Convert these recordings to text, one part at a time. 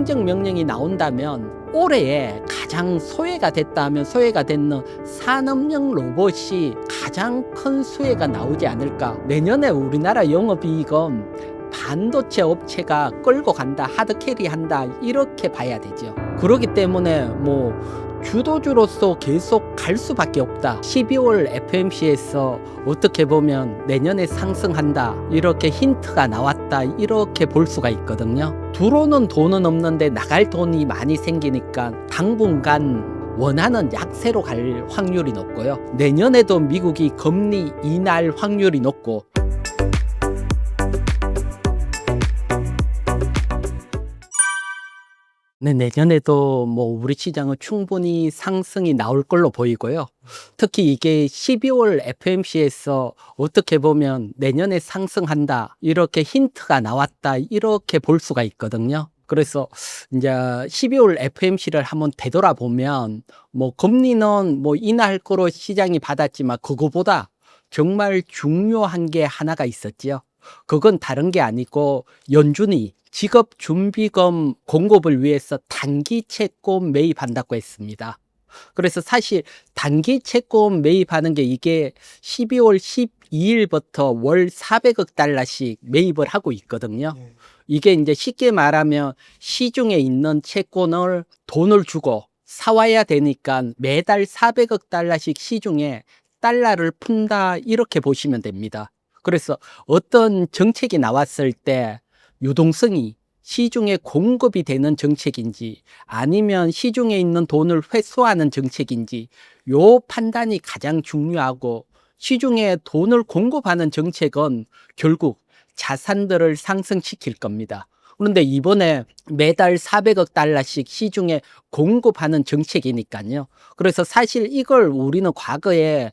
행정명령이 나온다면 올해에 가장 소외가 됐다 하면 소외가 됐는 산업용 로봇이 가장 큰 수혜가 나오지 않을까. 내년에 우리나라 영업이익은 반도체 업체가 끌고 간다, 하드캐리한다, 이렇게 봐야 되죠. 그렇기 때문에 뭐 주도주로서 계속 갈 수밖에 없다. 12월 FMC에서 어떻게 보면 내년에 상승한다, 이렇게 힌트가 나왔다, 이렇게 볼 수가 있거든요. 들어오는 돈은 없는데 나갈 돈이 많이 생기니까 당분간 원하는 약세로 갈 확률이 높고요. 내년에도 미국이 금리 인하할 확률이 높고, 네, 내년에도 뭐 우리 시장은 충분히 상승이 나올 걸로 보이고요. 특히 이게 12월 FMC에서 어떻게 보면 내년에 상승한다, 이렇게 힌트가 나왔다, 이렇게 볼 수가 있거든요. 그래서 이제 12월 FMC를 한번 되돌아보면 뭐 금리는 뭐 인하할 거로 시장이 받았지만 그거보다 정말 중요한 게 하나가 있었죠. 그건 다른 게 아니고 연준이 직업준비금 공급을 위해서 단기 채권 매입한다고 했습니다. 그래서 사실 단기 채권 매입하는 게 이게 12월 12일부터 월 400억 달러씩 매입을 하고 있거든요. 이게 이제 쉽게 말하면 시중에 있는 채권을 돈을 주고 사와야 되니까 매달 400억 달러씩 시중에 달러를 푼다, 이렇게 보시면 됩니다. 그래서 어떤 정책이 나왔을 때 유동성이 시중에 공급이 되는 정책인지 아니면 시중에 있는 돈을 회수하는 정책인지, 요 판단이 가장 중요하고, 시중에 돈을 공급하는 정책은 결국 자산들을 상승시킬 겁니다. 그런데 이번에 매달 400억 달러씩 시중에 공급하는 정책이니까요. 그래서 사실 이걸 우리는 과거에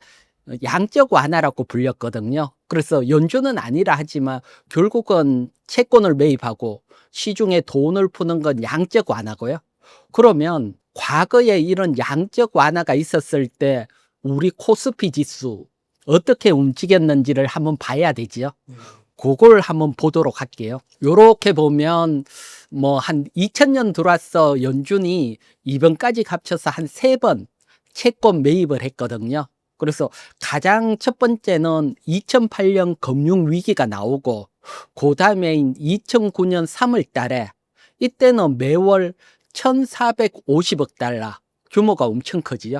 양적 완화라고 불렸거든요. 그래서 연준은 아니라 하지만 결국은 채권을 매입하고 시중에 돈을 푸는 건 양적 완화고요. 그러면 과거에 이런 양적 완화가 있었을 때 우리 코스피 지수 어떻게 움직였는지를 한번 봐야 되지요. 그걸 한번 보도록 할게요. 요렇게 보면 뭐 한 2000년 들어와서 연준이 이번까지 합쳐서 한 3번 채권 매입을 했거든요. 그래서 가장 첫 번째는 2008년 금융위기가 나오고, 그 다음에 2009년 3월 달에 이때는 매월 1450억 달러, 규모가 엄청 크지요.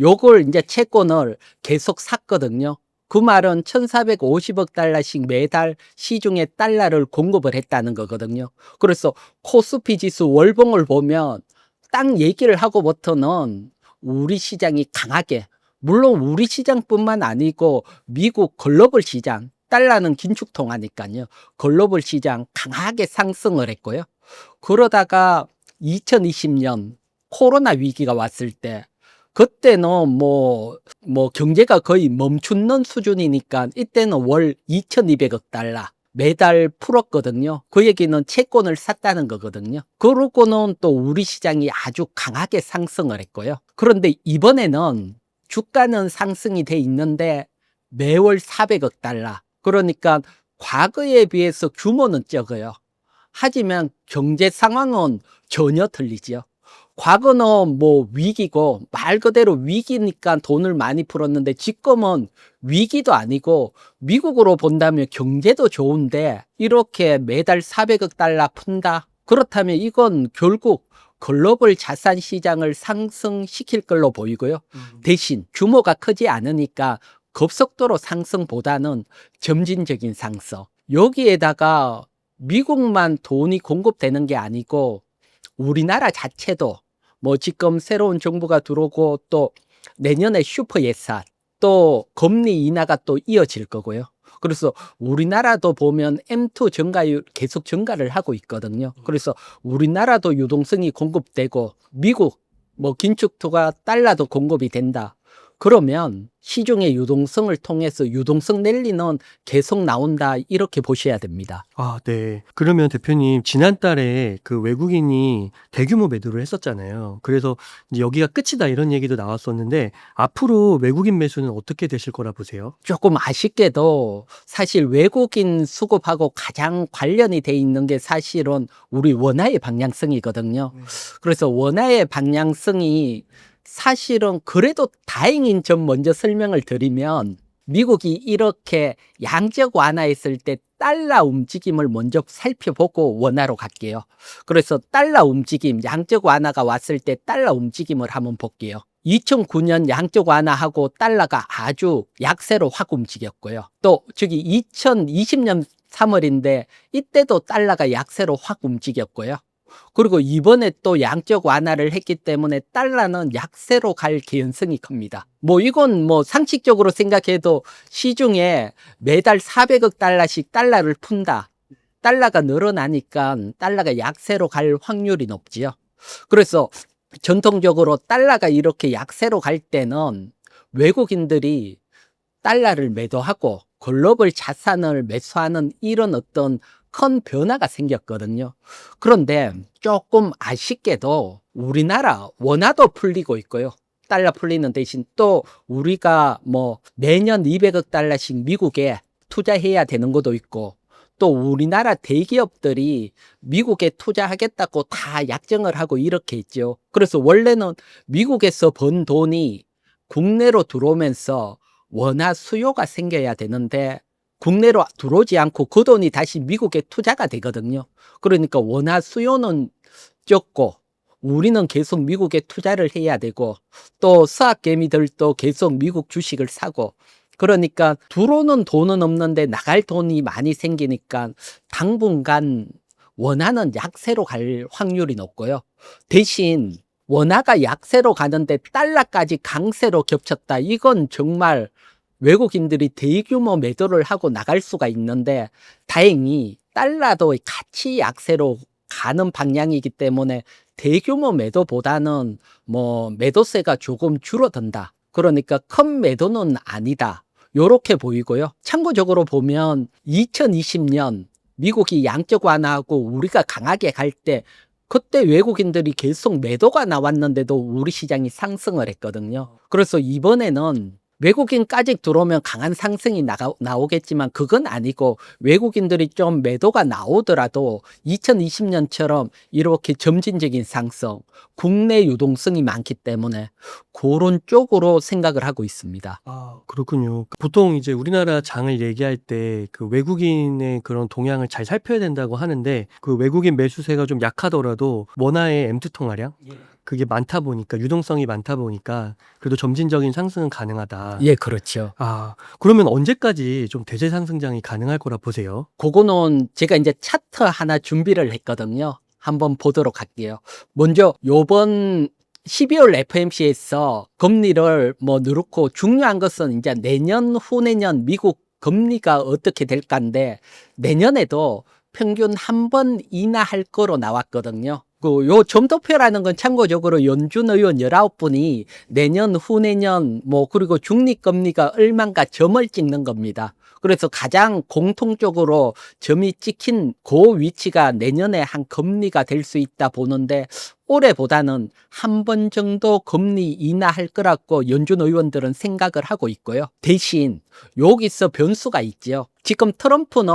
요걸 이제 채권을 계속 샀거든요. 그 말은 1450억 달러씩 매달 시중에 달러를 공급을 했다는 거거든요. 그래서 코스피 지수 월봉을 보면 딱 얘기를 하고부터는 우리 시장이 강하게, 물론 우리 시장뿐만 아니고 미국 글로벌 시장, 달러는 긴축통화니까요. 글로벌 시장 강하게 상승을 했고요. 그러다가 2020년 코로나 위기가 왔을 때, 그때는 뭐 경제가 거의 멈추는 수준이니까 이때는 월 2200억 달러 매달 풀었거든요. 그 얘기는 채권을 샀다는 거거든요. 그러고는 또 우리 시장이 아주 강하게 상승을 했고요. 그런데 이번에는 주가는 상승이 돼 있는데 매월 400억 달러. 그러니까 과거에 비해서 규모는 적어요. 하지만 경제 상황은 전혀 틀리죠. 과거는 뭐 위기고 말 그대로 위기니까 돈을 많이 풀었는데, 지금은 위기도 아니고 미국으로 본다면 경제도 좋은데 이렇게 매달 400억 달러 푼다? 그렇다면 이건 결국 글로벌 자산 시장을 상승시킬 걸로 보이고요. 대신 규모가 크지 않으니까 급속도로 상승보다는 점진적인 상승. 여기에다가 미국만 돈이 공급되는 게 아니고 우리나라 자체도 뭐 지금 새로운 정부가 들어오고 또 내년에 슈퍼 예산, 또 금리 인하가 또 이어질 거고요. 그래서 우리나라도 보면 M2 증가율 계속 증가를 하고 있거든요. 그래서 우리나라도 유동성이 공급되고 미국 뭐 긴축투가 달러도 공급이 된다. 그러면 시중의 유동성을 통해서 유동성 랠리는 계속 나온다 이렇게 보셔야 됩니다. 아 네. 그러면 대표님 지난달에 그 외국인이 대규모 매도를 했었잖아요. 그래서 이제 "여기가 끝이다." 이런 얘기도 나왔었는데 앞으로 외국인 매수는 어떻게 되실 거라 보세요? 조금 아쉽게도 사실 외국인 수급하고 가장 관련이 돼 있는 게 사실은 우리 원화의 방향성이거든요. 네. 그래서 원화의 방향성이 사실은 그래도 다행인 점 먼저 설명을 드리면 미국이 이렇게 양적 완화했을 때 달러 움직임을 먼저 살펴보고 원화로 갈게요. 그래서 달러 움직임, 양적 완화가 왔을 때 달러 움직임을 한번 볼게요. 2009년 양적 완화하고 달러가 아주 약세로 확 움직였고요. 또 저기 2020년 3월인데 이때도 달러가 약세로 확 움직였고요. 그리고 이번에 또 양적 완화를 했기 때문에 달러는 약세로 갈 개연성이 큽니다. 뭐 이건 뭐 상식적으로 생각해도 시중에 매달 400억 달러씩 달러를 푼다. 달러가 늘어나니까 달러가 약세로 갈 확률이 높지요. 그래서 전통적으로 달러가 이렇게 약세로 갈 때는 외국인들이 달러를 매도하고 글로벌 자산을 매수하는 이런 어떤 큰 변화가 생겼거든요. 그런데 조금 아쉽게도 우리나라 원화도 풀리고 있고요. 달러 풀리는 대신 또 우리가 뭐 매년 200억 달러씩 미국에 투자해야 되는 것도 있고 또 우리나라 대기업들이 미국에 투자하겠다고 다 약정을 하고 이렇게 있죠. 그래서 원래는 미국에서 번 돈이 국내로 들어오면서 원화 수요가 생겨야 되는데 국내로 들어오지 않고 그 돈이 다시 미국에 투자가 되거든요. 그러니까 원화 수요는 적고 우리는 계속 미국에 투자를 해야 되고 또 서학개미들도 계속 미국 주식을 사고 그러니까 들어오는 돈은 없는데 나갈 돈이 많이 생기니까 당분간 원화는 약세로 갈 확률이 높고요. 대신 원화가 약세로 가는데 달러까지 강세로 겹쳤다. 이건 정말 외국인들이 대규모 매도를 하고 나갈 수가 있는데 다행히 달러도 같이 약세로 가는 방향이기 때문에 대규모 매도보다는 뭐 매도세가 조금 줄어든다. 그러니까 큰 매도는 아니다. 요렇게 보이고요. 참고적으로 보면 2020년 미국이 양적 완화하고 우리가 강하게 갈 때 그때 외국인들이 계속 매도가 나왔는데도 우리 시장이 상승을 했거든요. 그래서 이번에는 외국인까지 들어오면 강한 상승이 나오겠지만 그건 아니고 외국인들이 좀 매도가 나오더라도 2020년처럼 이렇게 점진적인 상승, 국내 유동성이 많기 때문에 그런 쪽으로 생각을 하고 있습니다. 아 그렇군요. 보통 이제 우리나라 장을 얘기할 때 그 외국인의 그런 동향을 잘 살펴야 된다고 하는데 그 외국인 매수세가 좀 약하더라도 원화의 MT 통화량 그게 많다 보니까 유동성이 많다 보니까 그래도 점진적인 상승은 가능하다. 예, 그렇죠. 아 그러면 언제까지 좀 대세 상승장이 가능할 거라 보세요? 그거는 제가 이제 차트 하나 준비를 했거든요. 한번 보도록 할게요. 먼저 요번 12월 FMC에서 금리를 뭐 누르고 중요한 것은 이제 내년 후내년 미국 금리가 어떻게 될까인데 내년에도 평균 한 번 인하할 거로 나왔거든요. 그 요 점도표라는 건 참고적으로 연준 의원 19분이 내년 후내년 뭐 그리고 중립금리가 얼만가 점을 찍는 겁니다. 그래서 가장 공통적으로 점이 찍힌 그 위치가 내년에 한 금리가 될 수 있다 보는데 올해보다는 한 번 정도 금리 인하할 거라고 연준 의원들은 생각을 하고 있고요. 대신 여기서 변수가 있죠. 지금 트럼프는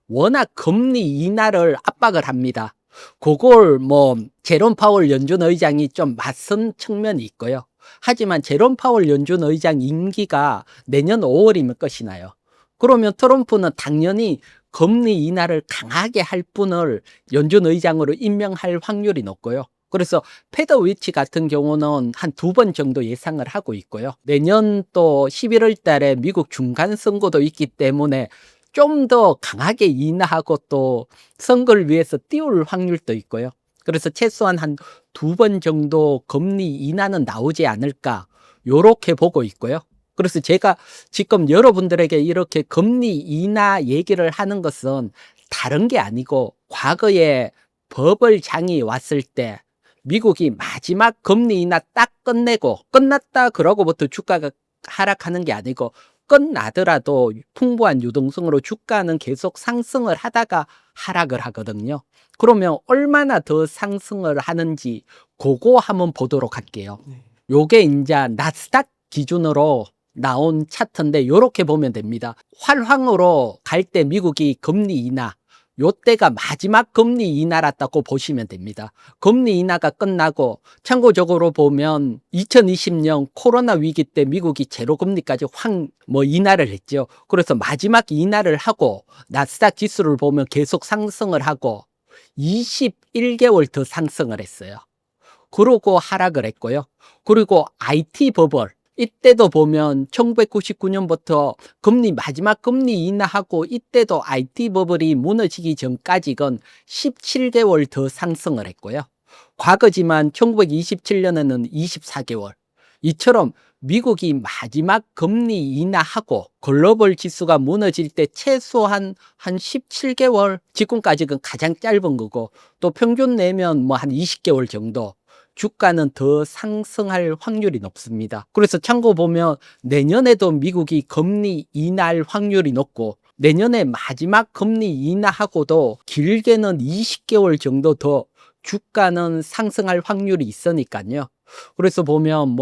워낙 금리 인하를 압박을 합니다. 그걸 뭐 제롬 파월 연준 의장이 좀 맞선 측면이 있고요. 하지만 제롬 파월 연준 의장 임기가 내년 5월이면 끝이 나요. 그러면 트럼프는 당연히 금리 인하를 강하게 할 분을 연준 의장으로 임명할 확률이 높고요. 그래서 패드 위치 같은 경우는 한 2번 정도 예상을 하고 있고요. 내년 또 11월 달에 미국 중간 선거도 있기 때문에 좀 더 강하게 인하하고 또 선거를 위해서 띄울 확률도 있고요. 그래서 최소한 한 2번 정도 금리 인하는 나오지 않을까 요렇게 보고 있고요. 그래서 제가 지금 여러분들에게 이렇게 금리 인하 얘기를 하는 것은 다른 게 아니고 과거에 버블 장이 왔을 때 미국이 마지막 금리 인하 딱 끝내고 끝났다 그러고부터 주가가 하락하는 게 아니고 끝나더라도 풍부한 유동성으로 주가는 계속 상승을 하다가 하락을 하거든요. 그러면 얼마나 더 상승을 하는지 그거 한번 보도록 할게요. 네. 요게 이제 나스닥 기준으로 나온 차트인데 요렇게 보면 됩니다. 활황으로 갈 때 미국이 금리 인하, 요때가 마지막 금리 인하랐다고 보시면 됩니다. 금리 인하가 끝나고 참고적으로 보면 2020년 코로나 위기 때 미국이 제로 금리까지 인하를 했죠. 그래서 마지막 인하를 하고 나스닥 지수를 보면 계속 상승을 하고 21개월 더 상승을 했어요. 그러고 하락을 했고요. 그리고 IT 버블 이때도 보면 1999년부터 마지막 금리 인하하고 이때도 IT 버블이 무너지기 전까지건 17개월 더 상승을 했고요. 과거지만 1927년에는 24개월. 이처럼 미국이 마지막 금리 인하하고 글로벌 지수가 무너질 때 최소한 한 17개월, 지금까지는 가장 짧은 거고 또 평균 내면 한 20개월 정도 주가는 더 상승할 확률이 높습니다. 그래서 참고 보면 내년에도 미국이 금리 인하할 확률이 높고 내년에 마지막 금리 인하하고도 길게는 20개월 정도 더 주가는 상승할 확률이 있으니까요. 그래서 보면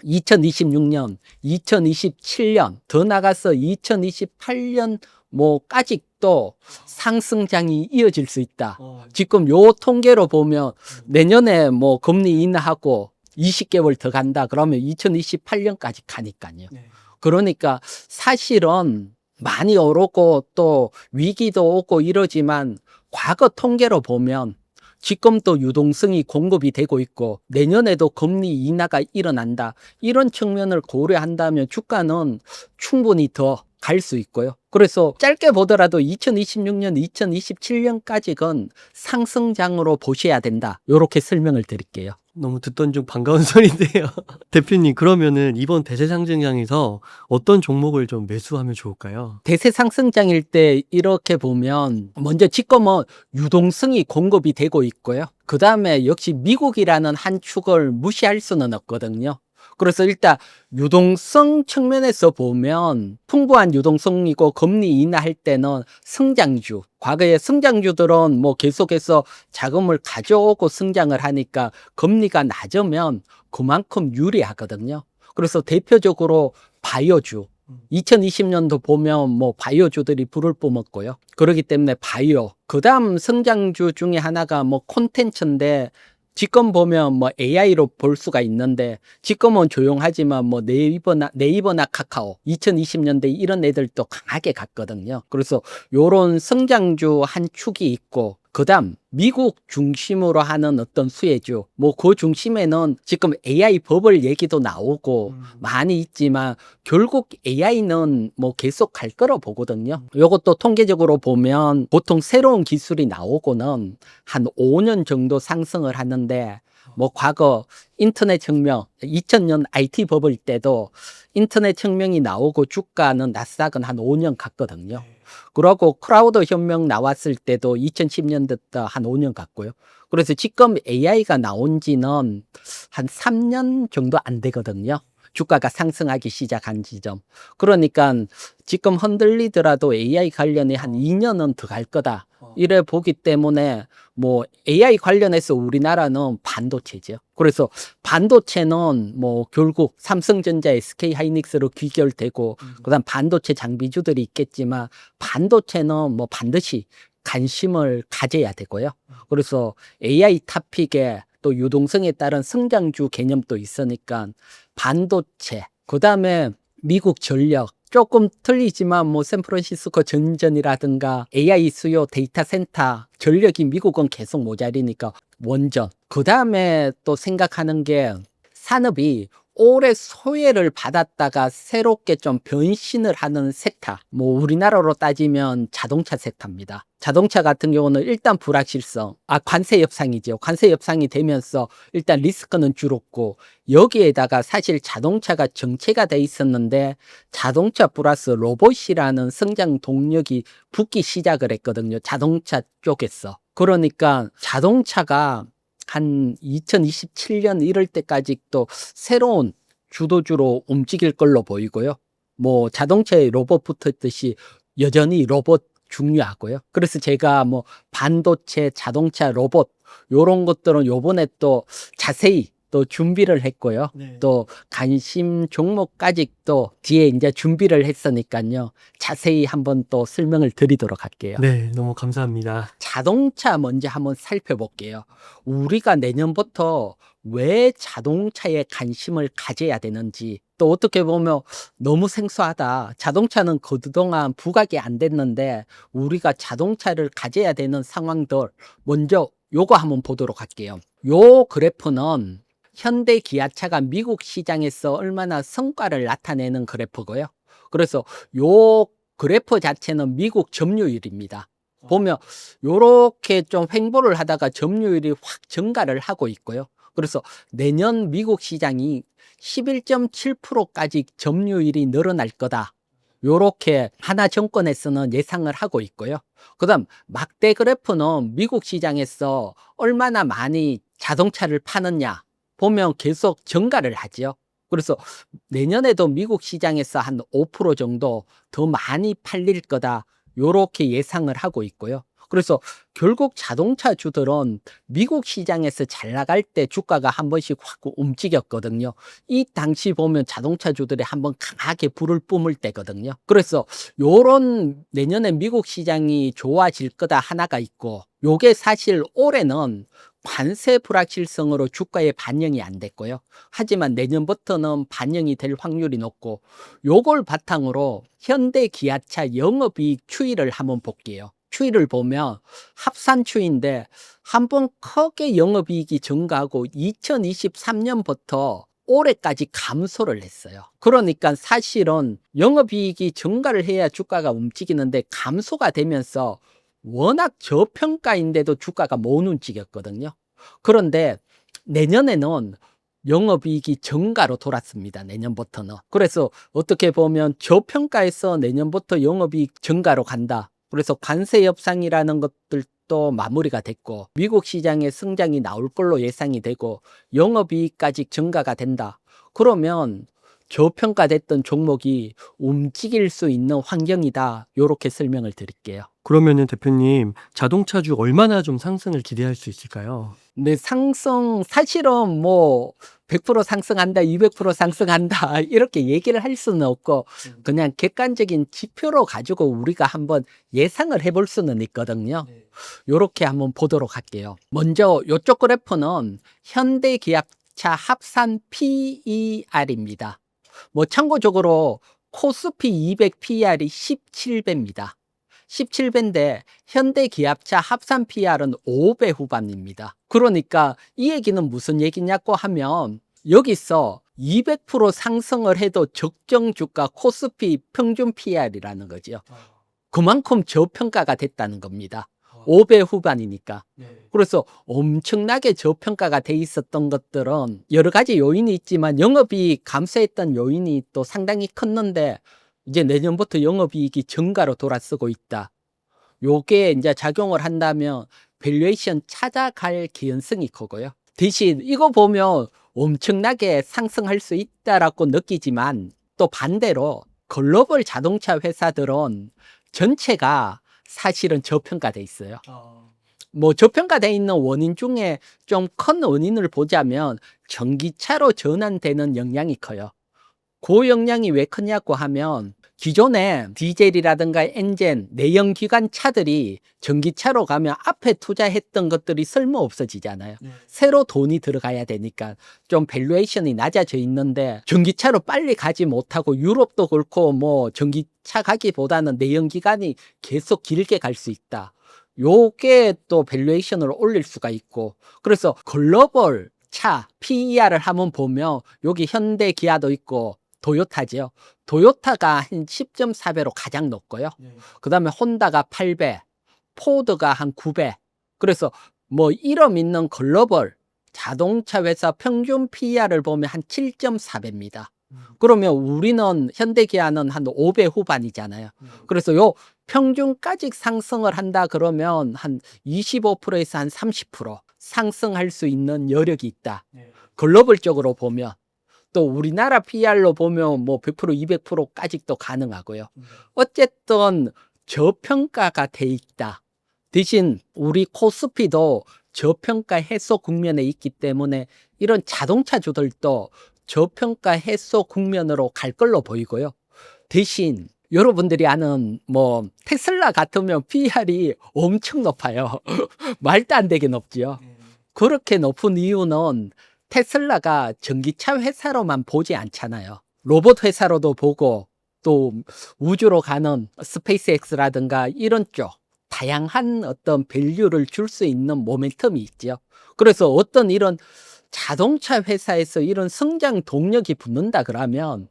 2026년, 2027년, 더 나가서 2028년 까지도 상승장이 이어질 수 있다. 지금 요 통계로 보면 내년에 금리 인하하고 20개월 더 간다. 그러면 2028년까지 가니까요. 네. 그러니까 사실은 많이 오르고 또 위기도 오고 이러지만 과거 통계로 보면 지금도 유동성이 공급이 되고 있고 내년에도 금리 인하가 일어난다. 이런 측면을 고려한다면 주가는 충분히 더 갈 수 있고요. 그래서 짧게 보더라도 2026년, 2027년까지는 상승장으로 보셔야 된다. 이렇게 설명을 드릴게요. 너무 듣던 중 반가운 소리인데요. 대표님, 그러면은 이번 대세 상승장에서 어떤 종목을 좀 매수하면 좋을까요? 대세 상승장일 때 이렇게 보면 먼저 지금은 유동성이 공급이 되고 있고요. 그 다음에 역시 미국이라는 한 축을 무시할 수는 없거든요. 그래서 일단 유동성 측면에서 보면 풍부한 유동성이고 금리 인하할 때는 성장주, 과거에 성장주들은 계속해서 자금을 가져오고 성장을 하니까 금리가 낮으면 그만큼 유리하거든요. 그래서 대표적으로 바이오주, 2020년도 보면 바이오주들이 불을 뿜었고요. 그렇기 때문에 바이오, 그 다음 성장주 중에 하나가 콘텐츠인데 지금 보면 AI로 볼 수가 있는데 지금은 조용하지만 네이버나 카카오 2020년대 이런 애들도 강하게 갔거든요. 그래서 요런 성장주 한 축이 있고 그다음 미국 중심으로 하는 어떤 수혜주 그 중심에는 지금 AI 버블 얘기도 나오고 많이 있지만 결국 AI는 계속 갈 거로 보거든요. 요것도 통계적으로 보면 보통 새로운 기술이 나오고는 한 5년 정도 상승을 하는데 과거 인터넷 혁명 2000년 IT 버블 때도 인터넷 혁명이 나오고 주가는 나스닥은 한 5년 갔거든요. 그러고 크라우드 혁명 나왔을 때도 2010년대 때 한 5년 갔고요. 그래서 지금 AI가 나온 지는 한 3년 정도 안 되거든요. 주가가 상승하기 시작한 지점. 그러니까 지금 흔들리더라도 AI 관련이 한 2년은 더 갈 거다. 이래 보기 때문에 AI 관련해서 우리나라는 반도체죠. 그래서 반도체는 결국 삼성전자, SK하이닉스로 귀결되고 그다음 반도체 장비주들이 있겠지만 반도체는 반드시 관심을 가져야 되고요. 그래서 AI 토픽에 또 유동성에 따른 성장주 개념도 있으니까 반도체, 그다음에 미국 전력 조금 틀리지만 샌프란시스코 전전이라든가 AI 수요 데이터 센터 전력이 미국은 계속 모자리니까 원전. 그다음에 또 생각하는 게 산업이 오래 소외를 받았다가 새롭게 좀 변신을 하는 섹터. 우리나라로 따지면 자동차 섹터입니다. 자동차 같은 경우는 일단 불확실성, 관세 협상이죠. 관세 협상이 되면서 일단 리스크는 줄었고 여기에다가 사실 자동차가 정체가 돼 있었는데 자동차 플러스 로봇이라는 성장 동력이 붙기 시작을 했거든요. 자동차 쪽에서. 그러니까 자동차가 한 2027년 이럴 때까지 또 새로운 주도주로 움직일 걸로 보이고요. 뭐 자동차에 로봇 붙었듯이 여전히 로봇 중요하고요. 그래서 제가 뭐 반도체, 자동차, 로봇 요런 것들은 요번에 또 자세히 또 준비를 했고요. 네. 또 관심 종목까지 또 뒤에 이제 준비를 했으니까요. 자세히 한번 또 설명을 드리도록 할게요. 네, 너무 감사합니다. 자동차 먼저 한번 살펴볼게요. 우리가 내년부터 왜 자동차에 관심을 가져야 되는지, 또 어떻게 보면 너무 생소하다. 자동차는 그동안 부각이 안 됐는데 우리가 자동차를 가져야 되는 상황들, 먼저 요거 한번 보도록 할게요. 요 그래프는 현대 기아차가 미국 시장에서 얼마나 성과를 나타내는 그래프고요. 그래서 요 그래프 자체는 미국 점유율입니다. 보면 요렇게 좀 횡보를 하다가 점유율이 확 증가를 하고 있고요. 그래서 내년 미국 시장이 11.7%까지 점유율이 늘어날 거다. 요렇게 하나증권에서는 예상을 하고 있고요. 그다음 막대 그래프는 미국 시장에서 얼마나 많이 자동차를 파느냐 보면 계속 증가를 하죠. 그래서 내년에도 미국 시장에서 한 5% 정도 더 많이 팔릴 거다. 요렇게 예상을 하고 있고요. 그래서 결국 자동차 주들은 미국 시장에서 잘 나갈 때 주가가 한 번씩 확 움직였거든요. 이 당시 보면 자동차 주들이 한번 강하게 불을 뿜을 때거든요. 그래서 요런 내년에 미국 시장이 좋아질 거다 하나가 있고, 요게 사실 올해는 관세 불확실성으로 주가에 반영이 안 됐고요. 하지만 내년부터는 반영이 될 확률이 높고, 요걸 바탕으로 현대 기아차 영업이익 추이를 한번 볼게요. 추이를 보면 합산 추이인데 한번 크게 영업이익이 증가하고 2023년부터 올해까지 감소를 했어요. 그러니까 사실은 영업이익이 증가를 해야 주가가 움직이는데 감소가 되면서 워낙 저평가인데도 주가가 못 움직였거든요. 그런데 내년에는 영업이익이 증가로 돌았습니다. 내년부터는. 그래서 어떻게 보면 저평가에서 내년부터 영업이익 증가로 간다. 그래서 관세 협상이라는 것들도 마무리가 됐고 미국 시장의 성장이 나올 걸로 예상이 되고 영업이익까지 증가가 된다. 그러면 저평가됐던 종목이 움직일 수 있는 환경이다. 이렇게 설명을 드릴게요. 그러면은 대표님, 자동차주 얼마나 좀 상승을 기대할 수 있을까요? 근데 상승 사실은 뭐 100% 상승한다, 200% 상승한다 이렇게 얘기를 할 수는 없고 그냥 객관적인 지표로 가지고 우리가 한번 예상을 해볼 수는 있거든요. 요렇게 한번 보도록 할게요. 먼저 요쪽 그래프는 현대 기아차 합산 PER입니다. 뭐 참고적으로 코스피 200 PER이 17배입니다. 17배인데 현대 기아차 합산 PR은 5배 후반입니다. 그러니까 이 얘기는 무슨 얘기냐고 하면 여기서 200% 상승을 해도 적정 주가 코스피 평균 PR이라는 거죠. 그만큼 저평가가 됐다는 겁니다. 5배 후반이니까. 그래서 엄청나게 저평가가 돼 있었던 것들은 여러 가지 요인이 있지만 영업이익 감소했던 요인이 또 상당히 컸는데 이제 내년부터 영업이익이 증가로 돌아서고 있다. 요게 이제 작용을 한다면 밸류에이션 찾아갈 개연성이 크고요. 대신 이거 보면 엄청나게 상승할 수 있다라고 느끼지만 또 반대로 글로벌 자동차 회사들은 전체가 사실은 저평가돼 있어요. 뭐 저평가돼 있는 원인 중에 좀 큰 원인을 보자면 전기차로 전환되는 영향이 커요. 그 영향이 왜 크냐고 하면 기존에 디젤이라든가 엔진, 내연기관 차들이 전기차로 가면 앞에 투자했던 것들이 쓸모 없어지잖아요. 새로 돈이 들어가야 되니까 좀 밸류에이션이 낮아져 있는데 전기차로 빨리 가지 못하고 유럽도 그렇고 뭐 전기차 가기보다는 내연기관이 계속 길게 갈 수 있다. 요게 또 밸류에이션을 올릴 수가 있고 그래서 글로벌 차 PER을 한번 보면 여기 현대 기아도 있고 도요타죠. 도요타가 한 10.4배로 가장 높고요. 그 다음에 혼다가 8배, 포드가 한 9배. 그래서 뭐 이름 있는 글로벌 자동차 회사 평균 PER을 보면 한 7.4배입니다. 그러면 우리는 현대기아는 한 5배 후반이잖아요. 그래서 요 평균까지 상승을 한다 그러면 한 25%에서 한 30% 상승할 수 있는 여력이 있다. 글로벌적으로 보면. 또 우리나라 PR로 보면 뭐 100%, 200%까지도 가능하고요. 어쨌든 저평가가 돼 있다. 대신 우리 코스피도 저평가 해소 국면에 있기 때문에 이런 자동차주들도 저평가 해소 국면으로 갈 걸로 보이고요. 대신 여러분들이 아는 뭐 테슬라 같으면 PR이 엄청 높아요. 말도 안 되게 높지요. 그렇게 높은 이유는 테슬라가 전기차 회사로만 보지 않잖아요. 로봇 회사로도 보고 또 우주로 가는 스페이스X라든가 이런 쪽 다양한 어떤 밸류를 줄 수 있는 모멘텀이 있죠. 그래서 어떤 이런 자동차 회사에서 이런 성장 동력이 붙는다 그러면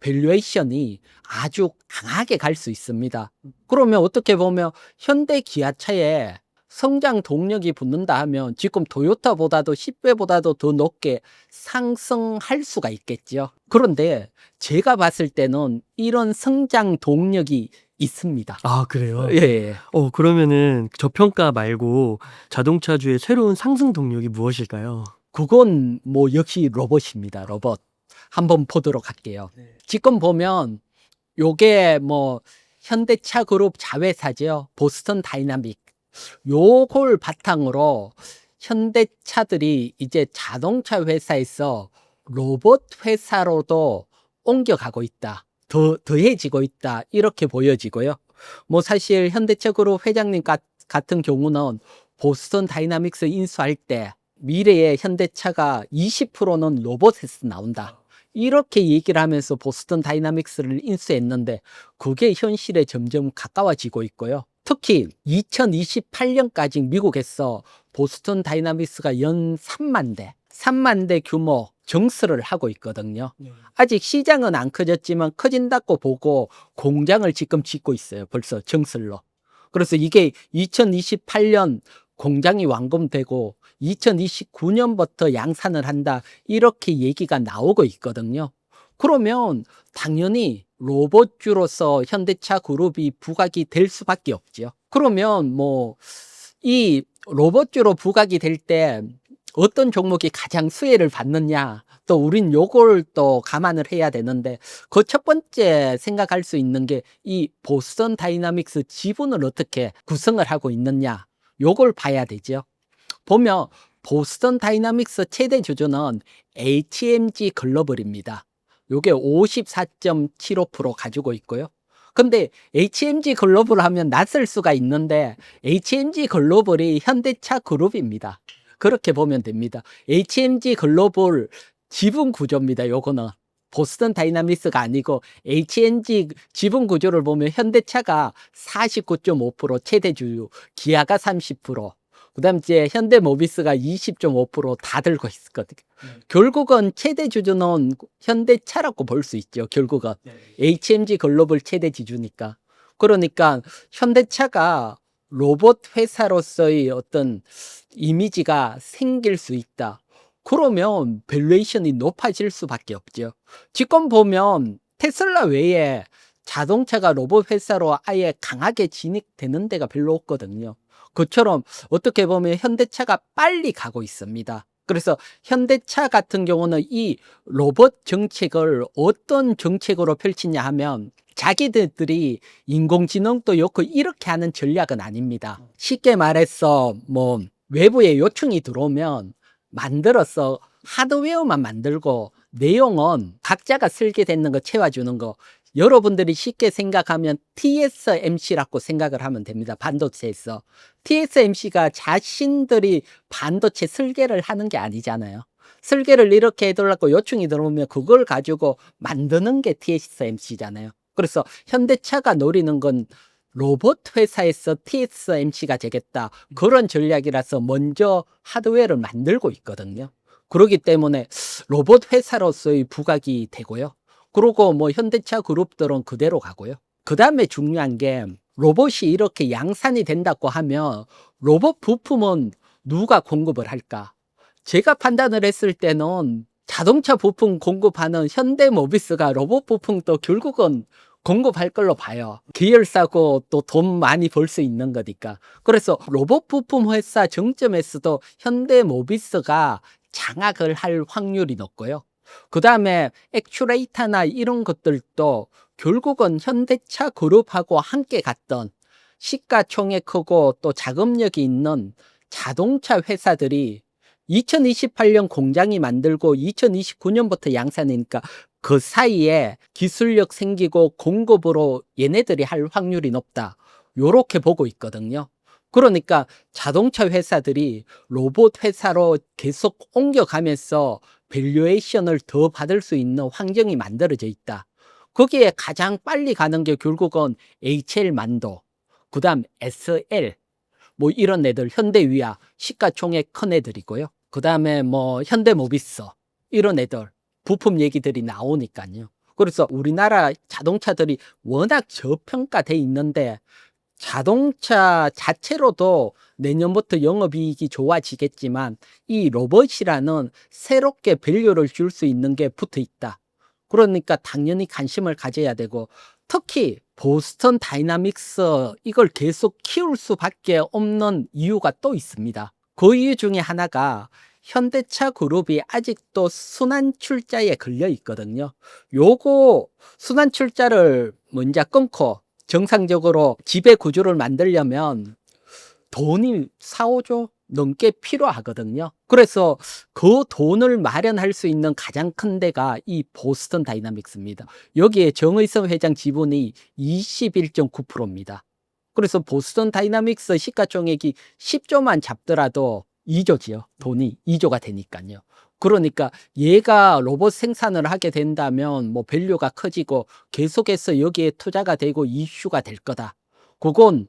밸류에이션이 아주 강하게 갈 수 있습니다. 그러면 어떻게 보면 현대 기아차에 성장 동력이 붙는다 하면 지금 토요타보다도 10배보다도 더 높게 상승할 수가 있겠죠. 그런데 제가 봤을 때는 이런 성장 동력이 있습니다. 아, 그래요? 예. 그러면은 저평가 말고 자동차주의 새로운 상승 동력이 무엇일까요? 그건 뭐 역시 로봇입니다. 로봇. 한번 보도록 할게요. 지금 보면 요게 뭐 현대차 그룹 자회사죠. 보스턴 다이나믹. 요걸 바탕으로 현대차들이 이제 자동차 회사에서 로봇 회사로도 옮겨가고 있다. 더해지고 있다. 이렇게 보여지고요. 뭐 사실 현대차 그룹 회장님 같은 경우는 보스턴 다이나믹스 인수할 때 미래의 현대차가 20%는 로봇에서 나온다. 이렇게 얘기를 하면서 보스턴 다이나믹스를 인수했는데 그게 현실에 점점 가까워지고 있고요. 특히 2028년까지 미국에서 보스턴 다이나믹스가 연 3만 대 규모 증설을 하고 있거든요. 아직 시장은 안 커졌지만 커진다고 보고 공장을 지금 짓고 있어요. 벌써 증설로. 그래서 이게 2028년 공장이 완공되고 2029년부터 양산을 한다. 이렇게 얘기가 나오고 있거든요. 그러면 당연히 로봇주로서 현대차 그룹이 부각이 될 수밖에 없죠. 그러면 뭐 이 로봇주로 부각이 될 때 어떤 종목이 가장 수혜를 받느냐, 또 우린 요걸 또 감안을 해야 되는데 그 첫 번째 생각할 수 있는 게 이 보스턴 다이나믹스 지분을 어떻게 구성을 하고 있느냐, 요걸 봐야 되죠. 보면 보스턴 다이나믹스 최대 주주는 HMG 글로벌입니다. 요게 54.75% 가지고 있고요. 근데 HMG 글로벌 하면 낯설 수가 있는데 HMG 글로벌이 현대차 그룹입니다. 그렇게 보면 됩니다. HMG 글로벌 지분 구조입니다. 요거는 보스턴 다이나믹스가 아니고 HMG 지분 구조를 보면 현대차가 49.5% 최대 주주, 기아가 30%, 그다음 이제 현대모비스가 20.5% 다 들고 있거든요. 결국은 최대 주주는 현대차라고 볼 수 있죠. 결국은 HMG 글로벌 최대 지주니까. 그러니까 현대차가 로봇 회사로서의 어떤 이미지가 생길 수 있다. 그러면 밸류에이션이 높아질 수밖에 없죠. 지금 보면 테슬라 외에 자동차가 로봇 회사로 아예 강하게 진입되는 데가 별로 없거든요. 그처럼 어떻게 보면 현대차가 빨리 가고 있습니다. 그래서 현대차 같은 경우는 이 로봇 정책을 어떤 정책으로 펼치냐 하면 자기들이 인공지능도 좋고 이렇게 하는 전략은 아닙니다. 쉽게 말해서 뭐 외부에 요청이 들어오면 만들어서 하드웨어만 만들고 내용은 각자가 설계되는 거 채워주는 거, 여러분들이 쉽게 생각하면 TSMC라고 생각을 하면 됩니다. 반도체에서. TSMC가 자신들이 반도체 설계를 하는 게 아니잖아요. 설계를 이렇게 해달라고 요청이 들어오면 그걸 가지고 만드는 게 TSMC잖아요. 그래서 현대차가 노리는 건 로봇 회사에서 TSMC가 되겠다. 그런 전략이라서 먼저 하드웨어를 만들고 있거든요. 그렇기 때문에 로봇 회사로서의 부각이 되고요. 그리고 뭐 현대차 그룹들은 그대로 가고요. 그 다음에 중요한 게 로봇이 이렇게 양산이 된다고 하면 로봇 부품은 누가 공급을 할까? 제가 판단을 했을 때는 자동차 부품 공급하는 현대모비스가 로봇 부품도 결국은 공급할 걸로 봐요. 계열사고 또 돈 많이 벌 수 있는 거니까. 그래서 로봇 부품 회사 정점에서도 현대모비스가 장악을 할 확률이 높고요. 그 다음에 액추레이터나 이런 것들도 결국은 현대차 그룹하고 함께 갔던 시가총액 크고 또 자금력이 있는 자동차 회사들이 2028년 공장이 만들고 2029년부터 양산이니까 그 사이에 기술력 생기고 공급으로 얘네들이 할 확률이 높다. 요렇게 보고 있거든요. 그러니까 자동차 회사들이 로봇 회사로 계속 옮겨가면서 밸류에이션을 더 받을 수 있는 환경이 만들어져 있다. 거기에 가장 빨리 가는 게 결국은 HL만도, 그 다음 SL, 뭐 이런 애들, 현대위아, 시가총액 큰 애들이고요. 그 다음에 뭐 현대모비스, 이런 애들, 부품 얘기들이 나오니까요. 그래서 우리나라 자동차들이 워낙 저평가돼 있는데 자동차 자체로도 내년부터 영업이익이 좋아지겠지만 이 로봇이라는 새롭게 밸류를 줄 수 있는 게 붙어 있다. 그러니까 당연히 관심을 가져야 되고 특히 보스턴 다이나믹스 이걸 계속 키울 수밖에 없는 이유가 또 있습니다. 그 이유 중에 하나가 현대차 그룹이 아직도 순환 출자에 걸려 있거든요. 요거 순환 출자를 먼저 끊고 정상적으로 지배 구조를 만들려면 돈이 4, 5조 넘게 필요하거든요. 그래서 그 돈을 마련할 수 있는 가장 큰 데가 이 보스턴 다이나믹스입니다. 여기에 정의선 회장 지분이 21.9%입니다. 그래서 보스턴 다이나믹스 시가총액이 10조만 잡더라도 2조지요. 돈이 2조가 되니까요. 그러니까 얘가 로봇 생산을 하게 된다면 뭐 밸류가 커지고 계속해서 여기에 투자가 되고 이슈가 될 거다. 그건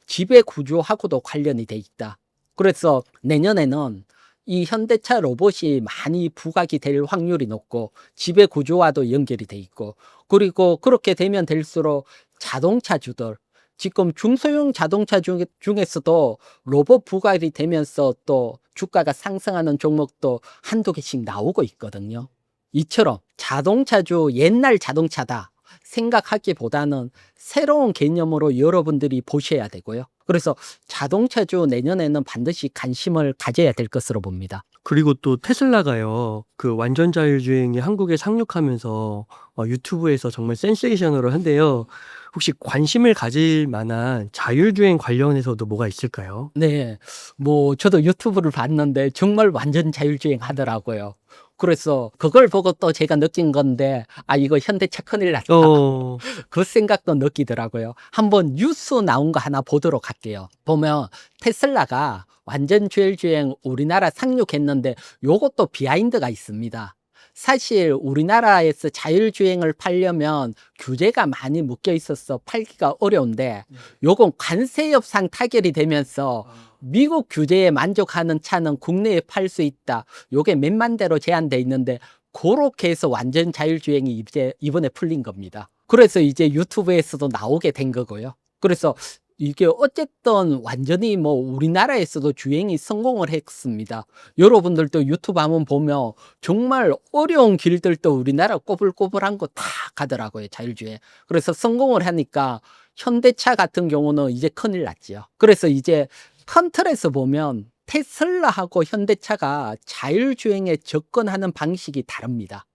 지배 구조하고도 관련이 돼 있다. 그래서 내년에는 이 현대차 로봇이 많이 부각이 될 확률이 높고 지배 구조와도 연결이 돼 있고 그리고 그렇게 되면 될수록 자동차주들 지금 중소형 자동차 중에서도 로봇 부각이 되면서 또 주가가 상승하는 종목도 한두 개씩 나오고 있거든요. 이처럼 자동차주 옛날 자동차다 생각하기보다는 새로운 개념으로 여러분들이 보셔야 되고요. 그래서 자동차주 내년에는 반드시 관심을 가져야 될 것으로 봅니다. 그리고 또 테슬라가요. 그 완전 자율주행이 한국에 상륙하면서 유튜브에서 정말 센세이셔널을 한데요. 혹시 관심을 가질 만한 자율주행 관련해서도 뭐가 있을까요? 네, 뭐 저도 유튜브를 봤는데 정말 완전 자율주행 하더라고요. 그래서 그걸 보고 또 제가 느낀 건데 아 이거 현대차 큰일 났다. 어, 그 생각도 느끼더라고요. 한번 뉴스 나온 거 하나 보도록 할게요. 보면 테슬라가 완전 자율주행 우리나라 상륙했는데 요것도 비하인드가 있습니다. 사실 우리나라에서 자율주행을 팔려면 규제가 많이 묶여 있어서 팔기가 어려운데 요건 관세 협상 타결이 되면서 미국 규제에 만족하는 차는 국내에 팔 수 있다. 요게 몇만 대로 제한돼 있는데 그렇게 해서 완전 자율주행이 이번에 풀린 겁니다. 그래서 이제 유튜브에서도 나오게 된 거고요. 그래서 이게 어쨌든 완전히 뭐 우리나라에서도 주행이 성공을 했습니다. 여러분들도 유튜브 한번 보면 정말 어려운 길들도 우리나라 꼬불꼬불한 거 다 가더라고요, 자율주행. 그래서 성공을 하니까 현대차 같은 경우는 이제 큰일 났죠. 그래서 이제 큰 틀에서 보면 테슬라하고 현대차가 자율주행에 접근하는 방식이 다릅니다.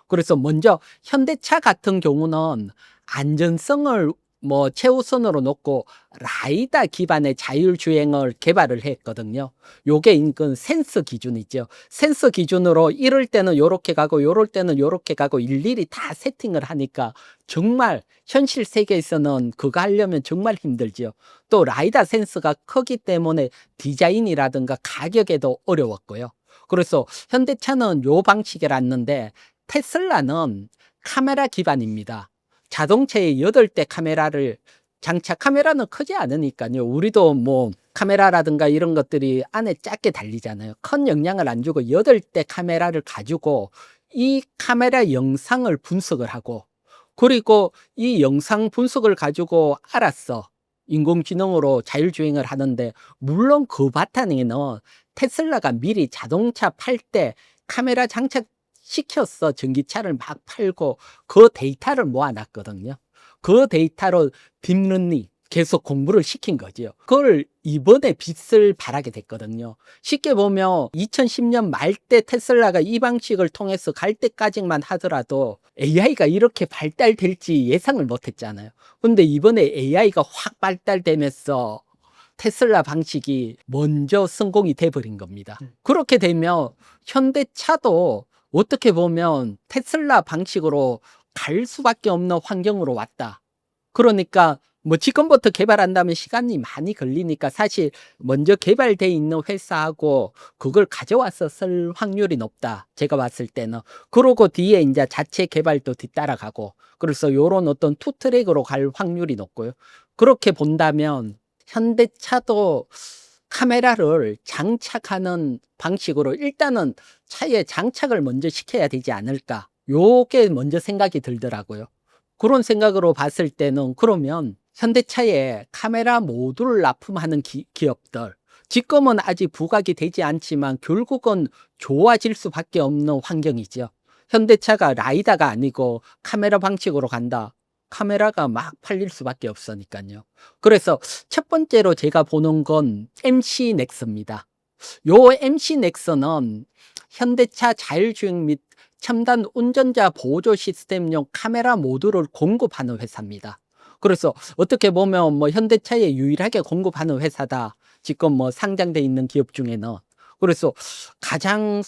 그래서 먼저 현대차 같은 경우는 안전성을 뭐 최우선으로 놓고 라이다 기반의 자율주행을 개발을 했거든요. 요게 인근 센서 기준이죠. 센서 기준으로 이럴 때는 요렇게 가고 요럴 때는 요렇게 가고 일일이 다 세팅을 하니까 정말 현실 세계에서는 그거 하려면 정말 힘들죠. 또 라이다 센서가 크기 때문에 디자인이라든가 가격에도 어려웠고요. 그래서 현대차는 요 방식이랐는데 테슬라는 카메라 기반입니다. 자동차에 8대 카메라를 카메라는 크지 않으니까요. 우리도 뭐 카메라라든가 이런 것들이 안에 작게 달리잖아요. 큰 영향을 안 주고 8대 카메라를 가지고 이 카메라 영상을 분석을 하고 그리고 이 영상 분석을 가지고 알았어. 인공지능으로 자율주행을 하는데 물론 그 바탕에는 테슬라가 미리 자동차 팔 때 카메라 장착시켰어. 전기차를 막 팔고 그 데이터를 모아놨거든요. 그 데이터로 딥러닝, 계속 공부를 시킨 거죠. 그걸 이번에 빛을 발하게 됐거든요. 쉽게 보면 2010년 말 때 테슬라가 이 방식을 통해서 갈 때까지만 하더라도 AI가 이렇게 발달될지 예상을 못 했잖아요. 근데 이번에 AI가 확 발달되면서 테슬라 방식이 먼저 성공이 돼버린 겁니다. 그렇게 되면 현대차도 어떻게 보면 테슬라 방식으로 갈 수밖에 없는 환경으로 왔다. 그러니까 뭐 지금부터 개발한다면 시간이 많이 걸리니까 사실 먼저 개발돼 있는 회사하고 그걸 가져와서 쓸 확률이 높다. 제가 봤을 때는. 그러고 뒤에 이제 자체 개발도 뒤따라가고. 그래서 요런 어떤 투 트랙으로 갈 확률이 높고요. 그렇게 본다면 현대차도 카메라를 장착하는 방식으로 일단은 차에 장착을 먼저 시켜야 되지 않을까. 요게 먼저 생각이 들더라고요. 그런 생각으로 봤을 때는 그러면 현대차에 카메라 모듈을 납품하는 기업들, 지금은 아직 부각이 되지 않지만 결국은 좋아질 수밖에 없는 환경이죠. 현대차가 라이다가 아니고 카메라 방식으로 간다. 카메라가 막 팔릴 수밖에 없으니까요. 그래서 첫 번째로 제가 보는 건 MC 넥스입니다. 요 MC 넥스는 현대차 자율주행 및 첨단 운전자 보조 시스템용 카메라 모듈을 공급하는 회사입니다. 그래서 어떻게 보면 뭐 현대차에 유일하게 공급하는 회사다. 지금 뭐 상장돼 있는 기업 중에는. 그래서 가장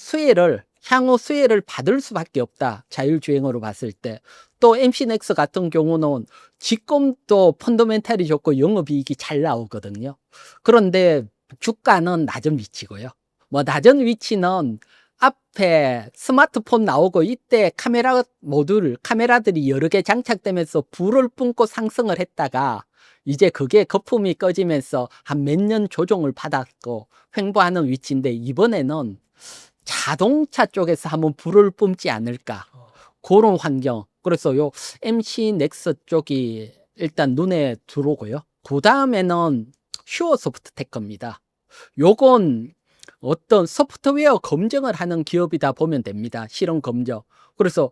향후 수혜를 받을 수밖에 없다. 자율주행으로 봤을 때. 또 MC넥스 같은 경우는 지금 또 펀더멘탈이 좋고 영업이익이 잘 나오거든요. 그런데 주가는 낮은 위치고요. 뭐 낮은 위치는 앞에 스마트폰 나오고 이때 카메라들이 여러 개 장착되면서 불을 뿜고 상승을 했다가 이제 그게 거품이 꺼지면서 한 몇 년 조정을 받았고 횡보하는 위치인데 이번에는 자동차 쪽에서 한번 불을 뿜지 않을까. 그런 환경. 그래서 요 MC 넥스 쪽이 일단 눈에 들어오고요. 그 다음에는 슈어소프트테크입니다. 요건 어떤 소프트웨어 검증을 하는 기업이다 보면 됩니다. 실험 검증. 그래서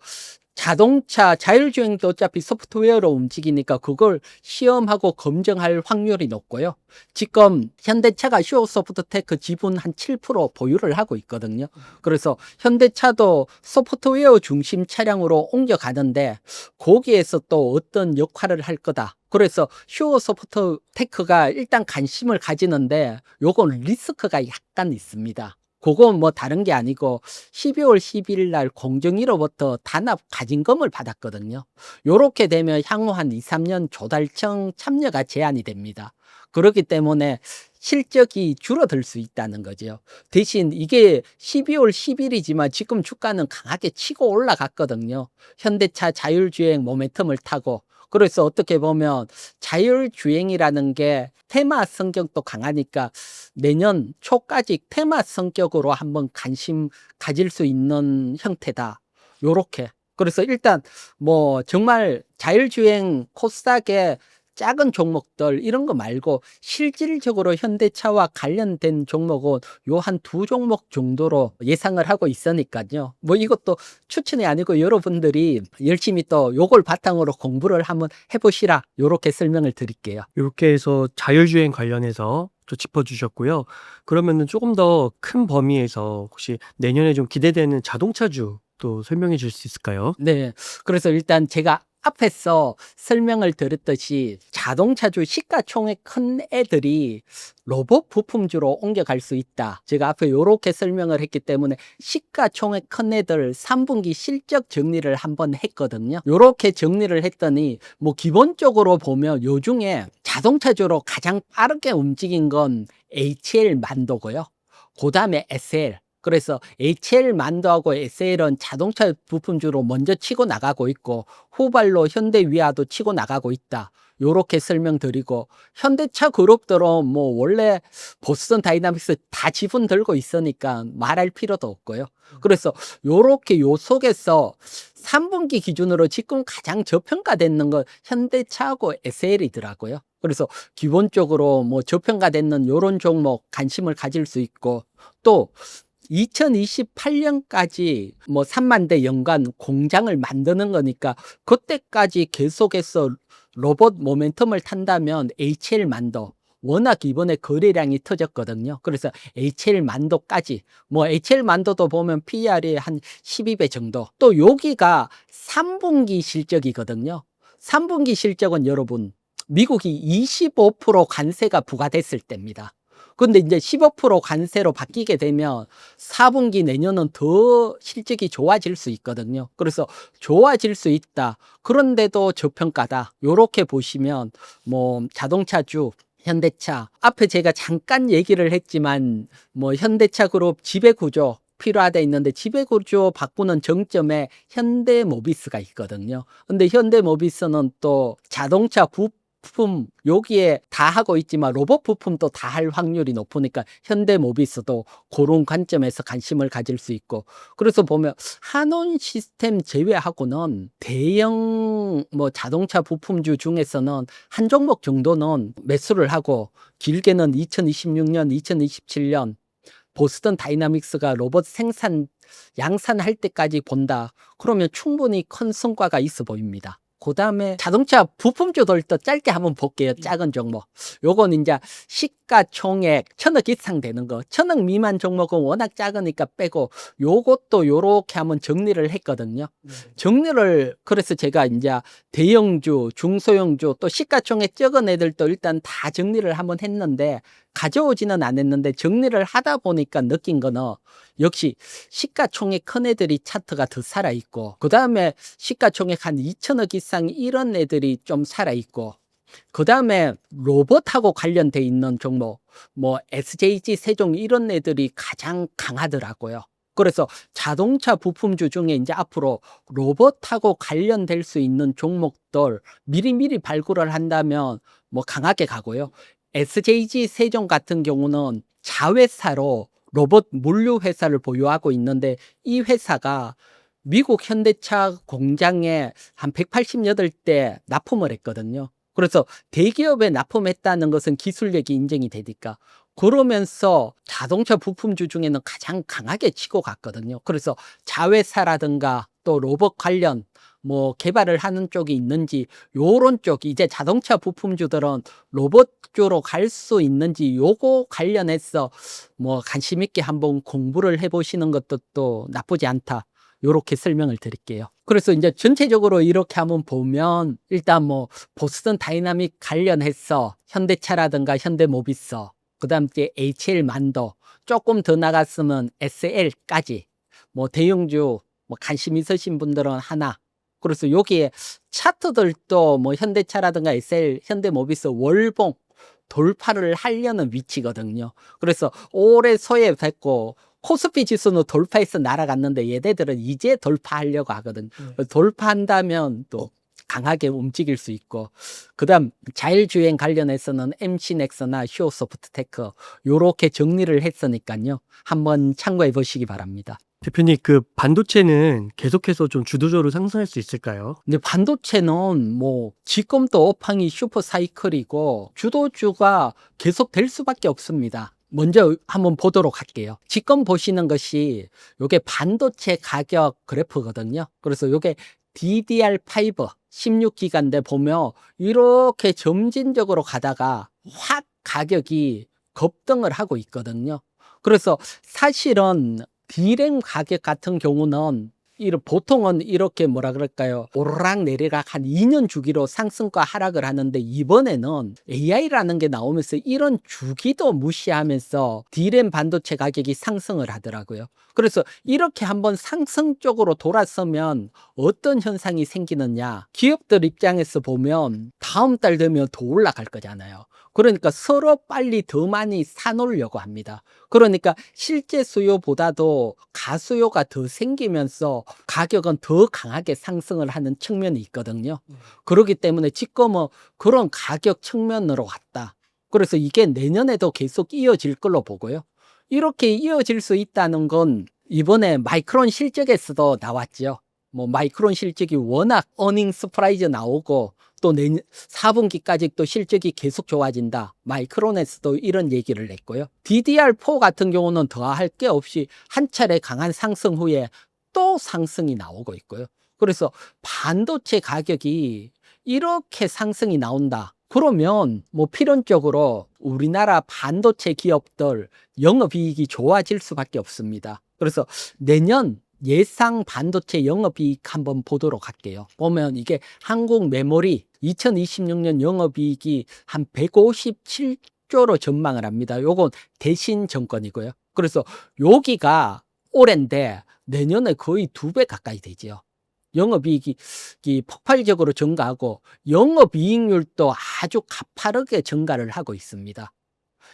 자동차 자율주행도 어차피 소프트웨어로 움직이니까 그걸 시험하고 검증할 확률이 높고요. 지금 현대차가 슈어소프트테크 지분 한 7% 보유를 하고 있거든요. 그래서 현대차도 소프트웨어 중심 차량으로 옮겨가는데 거기에서 또 어떤 역할을 할 거다. 그래서 슈어소프트테크가 일단 관심을 가지는데 요건 리스크가 약간 있습니다. 그건 뭐 다른 게 아니고 12월 12일 날 공정위로부터 단합 가진금을 받았거든요. 요렇게 되면 향후 한 2, 3년 조달청 참여가 제한이 됩니다. 그렇기 때문에 실적이 줄어들 수 있다는 거죠. 대신 이게 12월 10일이지만 지금 주가는 강하게 치고 올라갔거든요. 현대차 자율주행 모멘텀을 타고. 그래서 어떻게 보면 자율주행이라는 게 테마 성격도 강하니까 내년 초까지 테마 성격으로 한번 관심 가질 수 있는 형태다. 요렇게. 그래서 일단 뭐 정말 자율주행 코스닥의 작은 종목들 이런 거 말고 실질적으로 현대차와 관련된 종목은 요 한 두 종목 정도로 예상을 하고 있으니까요. 뭐 이것도 추천이 아니고 여러분들이 열심히 또 요걸 바탕으로 공부를 한번 해보시라. 요렇게 설명을 드릴게요. 이렇게 해서 자율주행 관련해서 또 짚어주셨고요. 그러면은 조금 더 큰 범위에서 혹시 내년에 좀 기대되는 자동차주 또 설명해 줄 수 있을까요? 네. 그래서 일단 제가 앞에서 설명을 드렸듯이 자동차주 시가총액 큰 애들이 로봇 부품주로 옮겨갈 수 있다. 제가 앞에 이렇게 설명을 했기 때문에 시가총액 큰 애들 3분기 실적 정리를 한번 했거든요. 이렇게 정리를 했더니 뭐 기본적으로 보면 요 중에 자동차주로 가장 빠르게 움직인 건 HL 만도고요. 그 다음에 SL. 그래서 HL 만도하고 SL은 자동차 부품주로 먼저 치고 나가고 있고 후발로 현대위아도 치고 나가고 있다. 요렇게 설명드리고 현대차 그룹들은 뭐 원래 보스턴 다이나믹스 다 지분 들고 있으니까 말할 필요도 없고요. 그래서 요렇게 요 속에서 3분기 기준으로 지금 가장 저평가되는 건 현대차하고 SL이더라고요. 그래서 기본적으로 뭐 저평가되는 요런 종목 관심을 가질 수 있고 또 2028년까지 뭐 3만 대 연간 공장을 만드는 거니까 그때까지 계속해서 로봇 모멘텀을 탄다면 HL만도 워낙 이번에 거래량이 터졌거든요. 그래서 HL만도까지 뭐 HL만도도 보면 PER이 한 12배 정도. 또 여기가 3분기 실적이거든요. 3분기 실적은 여러분 미국이 25% 관세가 부과됐을 때입니다. 근데 이제 15% 관세로 바뀌게 되면 4분기 내년은 더 실적이 좋아질 수 있거든요. 그래서 좋아질 수 있다. 그런데도 저평가다. 요렇게 보시면 뭐 자동차주 현대차 앞에 제가 잠깐 얘기를 했지만 뭐 현대차 그룹 지배구조 필요하다 있는데 지배구조 바꾸는 정점에 현대모비스가 있거든요. 근데 현대모비스는 또 자동차 부품 여기에 다 하고 있지만 로봇 부품도 다 할 확률이 높으니까 현대모비스도 그런 관점에서 관심을 가질 수 있고 그래서 보면 한온 시스템 제외하고는 대형 뭐 자동차 부품주 중에서는 한 종목 정도는 매수를 하고 길게는 2026년, 2027년 보스턴 다이나믹스가 로봇 생산 양산할 때까지 본다. 그러면 충분히 큰 성과가 있어 보입니다. 그 다음에 자동차 부품주들도 짧게 한번 볼게요. 작은 종목. 요건 이제 시가총액 1,000억 이상 되는 거. 1,000억 미만 종목은 워낙 작으니까 빼고 요것도 요렇게 한번 정리를 했거든요. 정리를 그래서 제가 이제 대형주, 중소형주 또 시가총액 적은 애들도 일단 다 정리를 한번 했는데 가져오지는 않았는데 정리를 하다 보니까 느낀 거는 역시 시가총액 큰 애들이 차트가 더 살아있고 그 다음에 시가총액 한 2천억 이상 이런 애들이 좀 살아있고 그 다음에 로봇하고 관련돼 있는 종목 뭐 SJG, 세종 이런 애들이 가장 강하더라고요. 그래서 자동차 부품주 중에 이제 앞으로 로봇하고 관련될 수 있는 종목들 미리미리 발굴을 한다면 뭐 강하게 가고요. SJG 세종 같은 경우는 자회사로 로봇 물류 회사를 보유하고 있는데 이 회사가 미국 현대차 공장에 한 188대 납품을 했거든요. 그래서 대기업에 납품했다는 것은 기술력이 인정이 되니까 그러면서 자동차 부품주 중에는 가장 강하게 치고 갔거든요. 그래서 자회사라든가 또 로봇 관련 뭐 개발을 하는 쪽이 있는지 요런 쪽 이제 자동차 부품주들은 로봇 쪽으로 갈 수 있는지 요거 관련해서 뭐 관심 있게 한번 공부를 해보시는 것도 또 나쁘지 않다. 요렇게 설명을 드릴게요. 그래서 이제 전체적으로 이렇게 한번 보면 일단 뭐 보스턴 다이나믹 관련해서 현대차라든가 현대모비스 그다음 이제 HL만도 조금 더 나갔으면 SL까지 뭐 대형주 뭐 관심 있으신 분들은 하나 그래서 여기에 차트들도 뭐 현대차라든가 SL, 현대모비스, 월봉 돌파를 하려는 위치거든요. 그래서 올해 소에 됐고 코스피 지수는 돌파해서 날아갔는데 얘네들은 이제 돌파하려고 하거든요. 돌파한다면 또 강하게 움직일 수 있고 그다음 자율주행 관련해서는 MC넥스나 휴어소프트테크 요렇게 정리를 했으니까요. 한번 참고해 보시기 바랍니다. 대표님, 그 반도체는 계속해서 좀 주도적으로 상승할 수 있을까요? 근데 반도체는 뭐 지금도 업황이 슈퍼 사이클이고 주도주가 계속 될 수밖에 없습니다. 먼저 한번 보도록 할게요. 지금 보시는 것이 요게 반도체 가격 그래프거든요. 그래서 요게 DDR5 16기가인데 보면 이렇게 점진적으로 가다가 확 가격이 급등을 하고 있거든요. 그래서 사실은 D램 가격 같은 경우는 보통은 이렇게 뭐라 그럴까요? 오르락 내리락 한 2년 주기로 상승과 하락을 하는데 이번에는 AI라는 게 나오면서 이런 주기도 무시하면서 D램 반도체 가격이 상승을 하더라고요. 그래서 이렇게 한번 상승 쪽으로 돌아서면 어떤 현상이 생기느냐? 기업들 입장에서 보면 다음 달 되면 더 올라갈 거잖아요. 그러니까 서로 빨리 더 많이 사놓으려고 합니다. 그러니까 실제 수요보다도 가수요가 더 생기면서 가격은 더 강하게 상승을 하는 측면이 있거든요. 그렇기 때문에 지금은 그런 가격 측면으로 왔다. 그래서 이게 내년에도 계속 이어질 걸로 보고요. 이렇게 이어질 수 있다는 건 이번에 마이크론 실적에서도 나왔죠. 뭐 마이크론 실적이 워낙 어닝 서프라이즈 나오고 또 4분기까지 또 실적이 계속 좋아진다. 마이크론에서도 이런 얘기를 냈고요. DDR4 같은 경우는 더할 게 없이 한 차례 강한 상승 후에 또 상승이 나오고 있고요. 그래서 반도체 가격이 이렇게 상승이 나온다. 그러면 뭐 필연적으로 우리나라 반도체 기업들 영업이익이 좋아질 수밖에 없습니다. 그래서 내년 예상 반도체 영업이익 한번 보도록 할게요. 보면 이게 한국 메모리 2026년 영업이익이 한 157조로 전망을 합니다. 요건 대신증권이고요. 그래서 여기가 올해인데 내년에 거의 2배 가까이 되죠. 영업이익이 폭발적으로 증가하고 영업이익률도 아주 가파르게 증가를 하고 있습니다.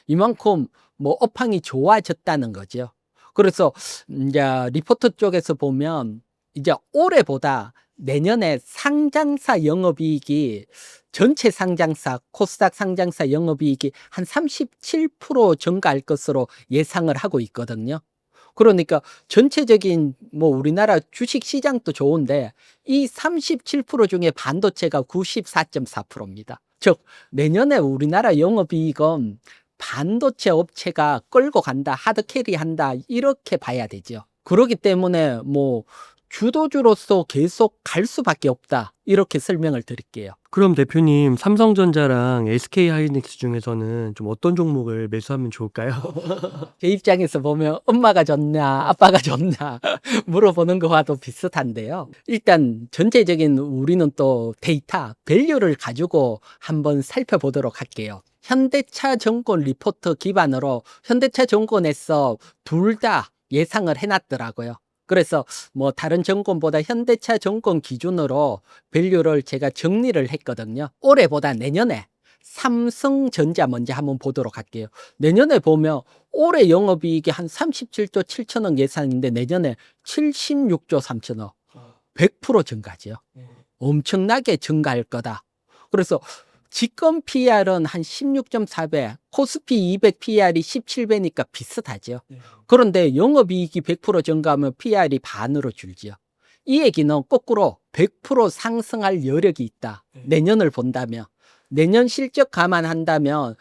이만큼 뭐 업황이 좋아졌다는 거죠. 그래서 이제 리포트 쪽에서 보면 이제 올해보다 내년에 상장사 영업이익이 전체 상장사 코스닥 상장사 영업이익이 한 37% 증가할 것으로 예상을 하고 있거든요. 그러니까 전체적인 뭐 우리나라 주식 시장도 좋은데 이 37% 중에 반도체가 94.4%입니다. 즉 내년에 우리나라 영업이익은 반도체 업체가 끌고 간다, 하드캐리한다 이렇게 봐야 되죠. 그렇기 때문에 뭐 주도주로서 계속 갈 수밖에 없다 이렇게 설명을 드릴게요. 그럼 대표님, 삼성전자랑 SK하이닉스 중에서는 좀 어떤 종목을 매수하면 좋을까요? 제 입장에서 보면 엄마가 좋냐 아빠가 좋냐 물어보는 거와도 비슷한데요. 일단 전체적인 우리는 또 데이터 밸류를 가지고 한번 살펴보도록 할게요. 현대차증권 리포트 기반으로 현대차증권에서 둘 다 예상을 해놨더라고요. 그래서 뭐 다른 증권보다 현대차증권 기준으로 밸류를 제가 정리를 했거든요. 올해보다 내년에 삼성전자 먼저 한번 보도록 할게요. 내년에 보면 올해 영업이익이 한 37조 7천억 예상인데 내년에 76조 3천억 100% 증가죠. 엄청나게 증가할 거다. 그래서 지금 PR은 한 16.4배, 코스피 200 PR이 17배니까 비슷하죠. 그런데 영업이익이 100% 증가하면 PR이 반으로 줄죠. 이 얘기는 거꾸로 100% 상승할 여력이 있다. 내년을 본다면. 내년 실적 감안한다면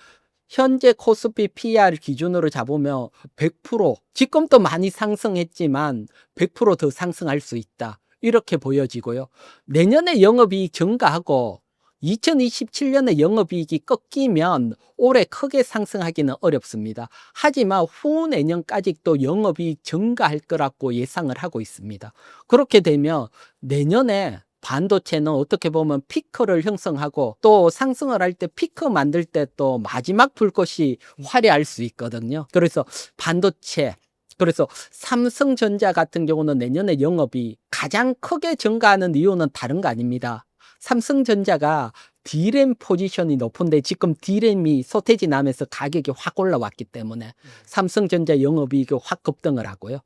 현재 코스피 PR 기준으로 잡으면 100% 지금도 많이 상승했지만 100%더 상승할 수 있다. 이렇게 보여지고요. 내년에 영업이익 증가하고 2027년에 영업이익이 꺾이면 올해 크게 상승하기는 어렵습니다. 하지만 후내년까지 또 영업이익 증가할 거라고 예상을 하고 있습니다. 그렇게 되면 내년에 반도체는 어떻게 보면 피크를 형성하고 또 상승을 할 때 피크 만들 때 또 마지막 불꽃이 화려할 수 있거든요. 그래서 반도체 그래서 삼성전자 같은 경우는 내년에 영업이 가장 크게 증가하는 이유는 다른 거 아닙니다. 삼성전자가 D램 포지션이 높은데 지금 D램이 소태지 나면서 가격이 확 올라왔기 때문에 삼성전자 영업이익이 확 급등을 하고요.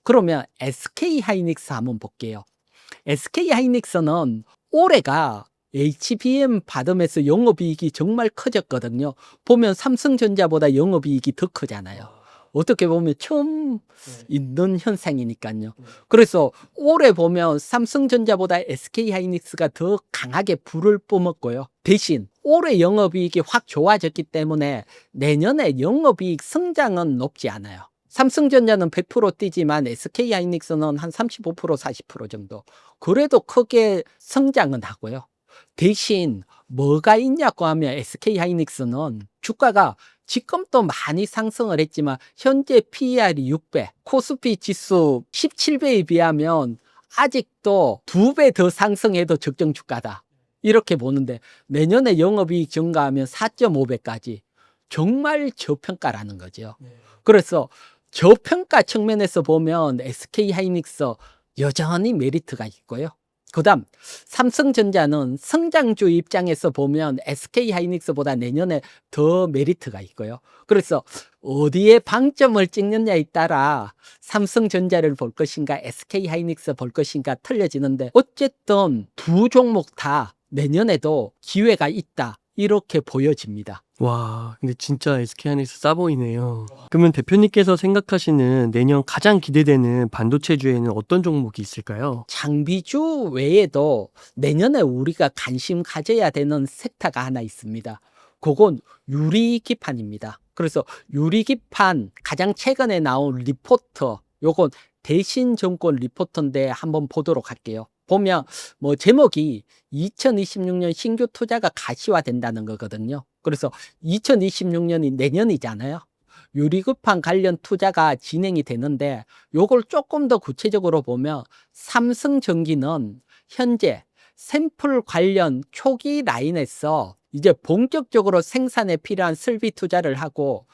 그러면 SK하이닉스 한번 볼게요. SK하이닉스는 올해가 HBM 받으면서 영업이익이 정말 커졌거든요. 보면 삼성전자보다 영업이익이 더 크잖아요. 어떻게 보면 처음 있는 현상이니까요. 그래서 올해 보면 삼성전자보다 SK하이닉스가 더 강하게 불을 뿜었고요. 대신 올해 영업이익이 확 좋아졌기 때문에 내년에 영업이익 성장은 높지 않아요. 삼성전자는 100% 뛰지만 SK하이닉스는 한 35% 40% 정도. 그래도 크게 성장은 하고요. 대신 뭐가 있냐고 하면 SK하이닉스는 주가가 지금도 많이 상승을 했지만 현재 PER이 6배, 코스피 지수 17배에 비하면 아직도 2배 더 상승해도 적정 주가다. 이렇게 보는데 내년에 영업이익 증가하면 4.5배까지 정말 저평가라는 거죠. 그래서 저평가 측면에서 보면 SK하이닉스 여전히 메리트가 있고요. 그 다음 삼성전자는 성장주 입장에서 보면 SK하이닉스보다 내년에 더 메리트가 있고요. 그래서 어디에 방점을 찍느냐에 따라 삼성전자를 볼 것인가 SK하이닉스 볼 것인가 틀려지는데 어쨌든 두 종목 다 내년에도 기회가 있다. 이렇게 보여집니다. 와, 근데 진짜 SK하이닉스 싸 보이네요. 그러면 대표님께서 생각하시는 내년 가장 기대되는 반도체주에는 어떤 종목이 있을까요? 장비주 외에도 내년에 우리가 관심 가져야 되는 섹터가 하나 있습니다. 그건 유리기판입니다. 그래서 유리기판 가장 최근에 나온 리포트, 요건 대신증권 리포트인데 한번 보도록 할게요. 보면 뭐 제목이 2026년 신규 투자가 가시화된다는 거거든요. 그래서 2026년이 내년이잖아요. 유리급판 관련 투자가 진행이 되는데 요걸 조금 더 구체적으로 보면 삼성전기는 현재 샘플 관련 초기 라인에서 이제 본격적으로 생산에 필요한 설비 투자를 하고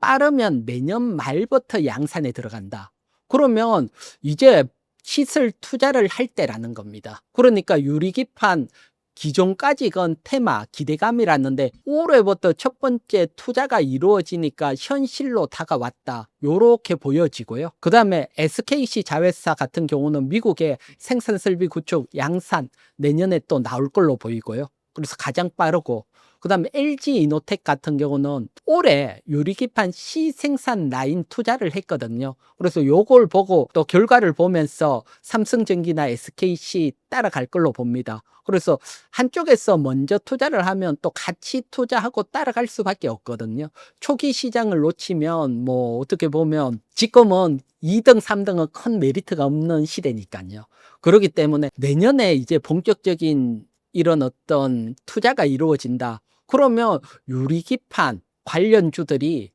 빠르면 내년 말부터 양산에 들어간다. 그러면 이제 시설 투자를 할 때라는 겁니다. 그러니까 유리기판 기존까지 건 테마, 기대감이랐는데 올해부터 첫 번째 투자가 이루어지니까 현실로 다가왔다. 요렇게 보여지고요. 그 다음에 SKC 자회사 같은 경우는 미국의 생산설비 구축 양산 내년에 또 나올 걸로 보이고요. 그래서 가장 빠르고 그 다음에 LG 이노텍 같은 경우는 올해 유리기판 시생산 라인 투자를 했거든요. 그래서 요걸 보고 또 결과를 보면서 삼성전기나 SKC 따라갈 걸로 봅니다. 그래서 한쪽에서 먼저 투자를 하면 또 같이 투자하고 따라갈 수밖에 없거든요. 초기 시장을 놓치면 뭐 어떻게 보면 지금은 2등, 3등은 큰 메리트가 없는 시대니까요. 그렇기 때문에 내년에 이제 본격적인 이런 어떤 투자가 이루어진다. 그러면 유리기판 관련주들이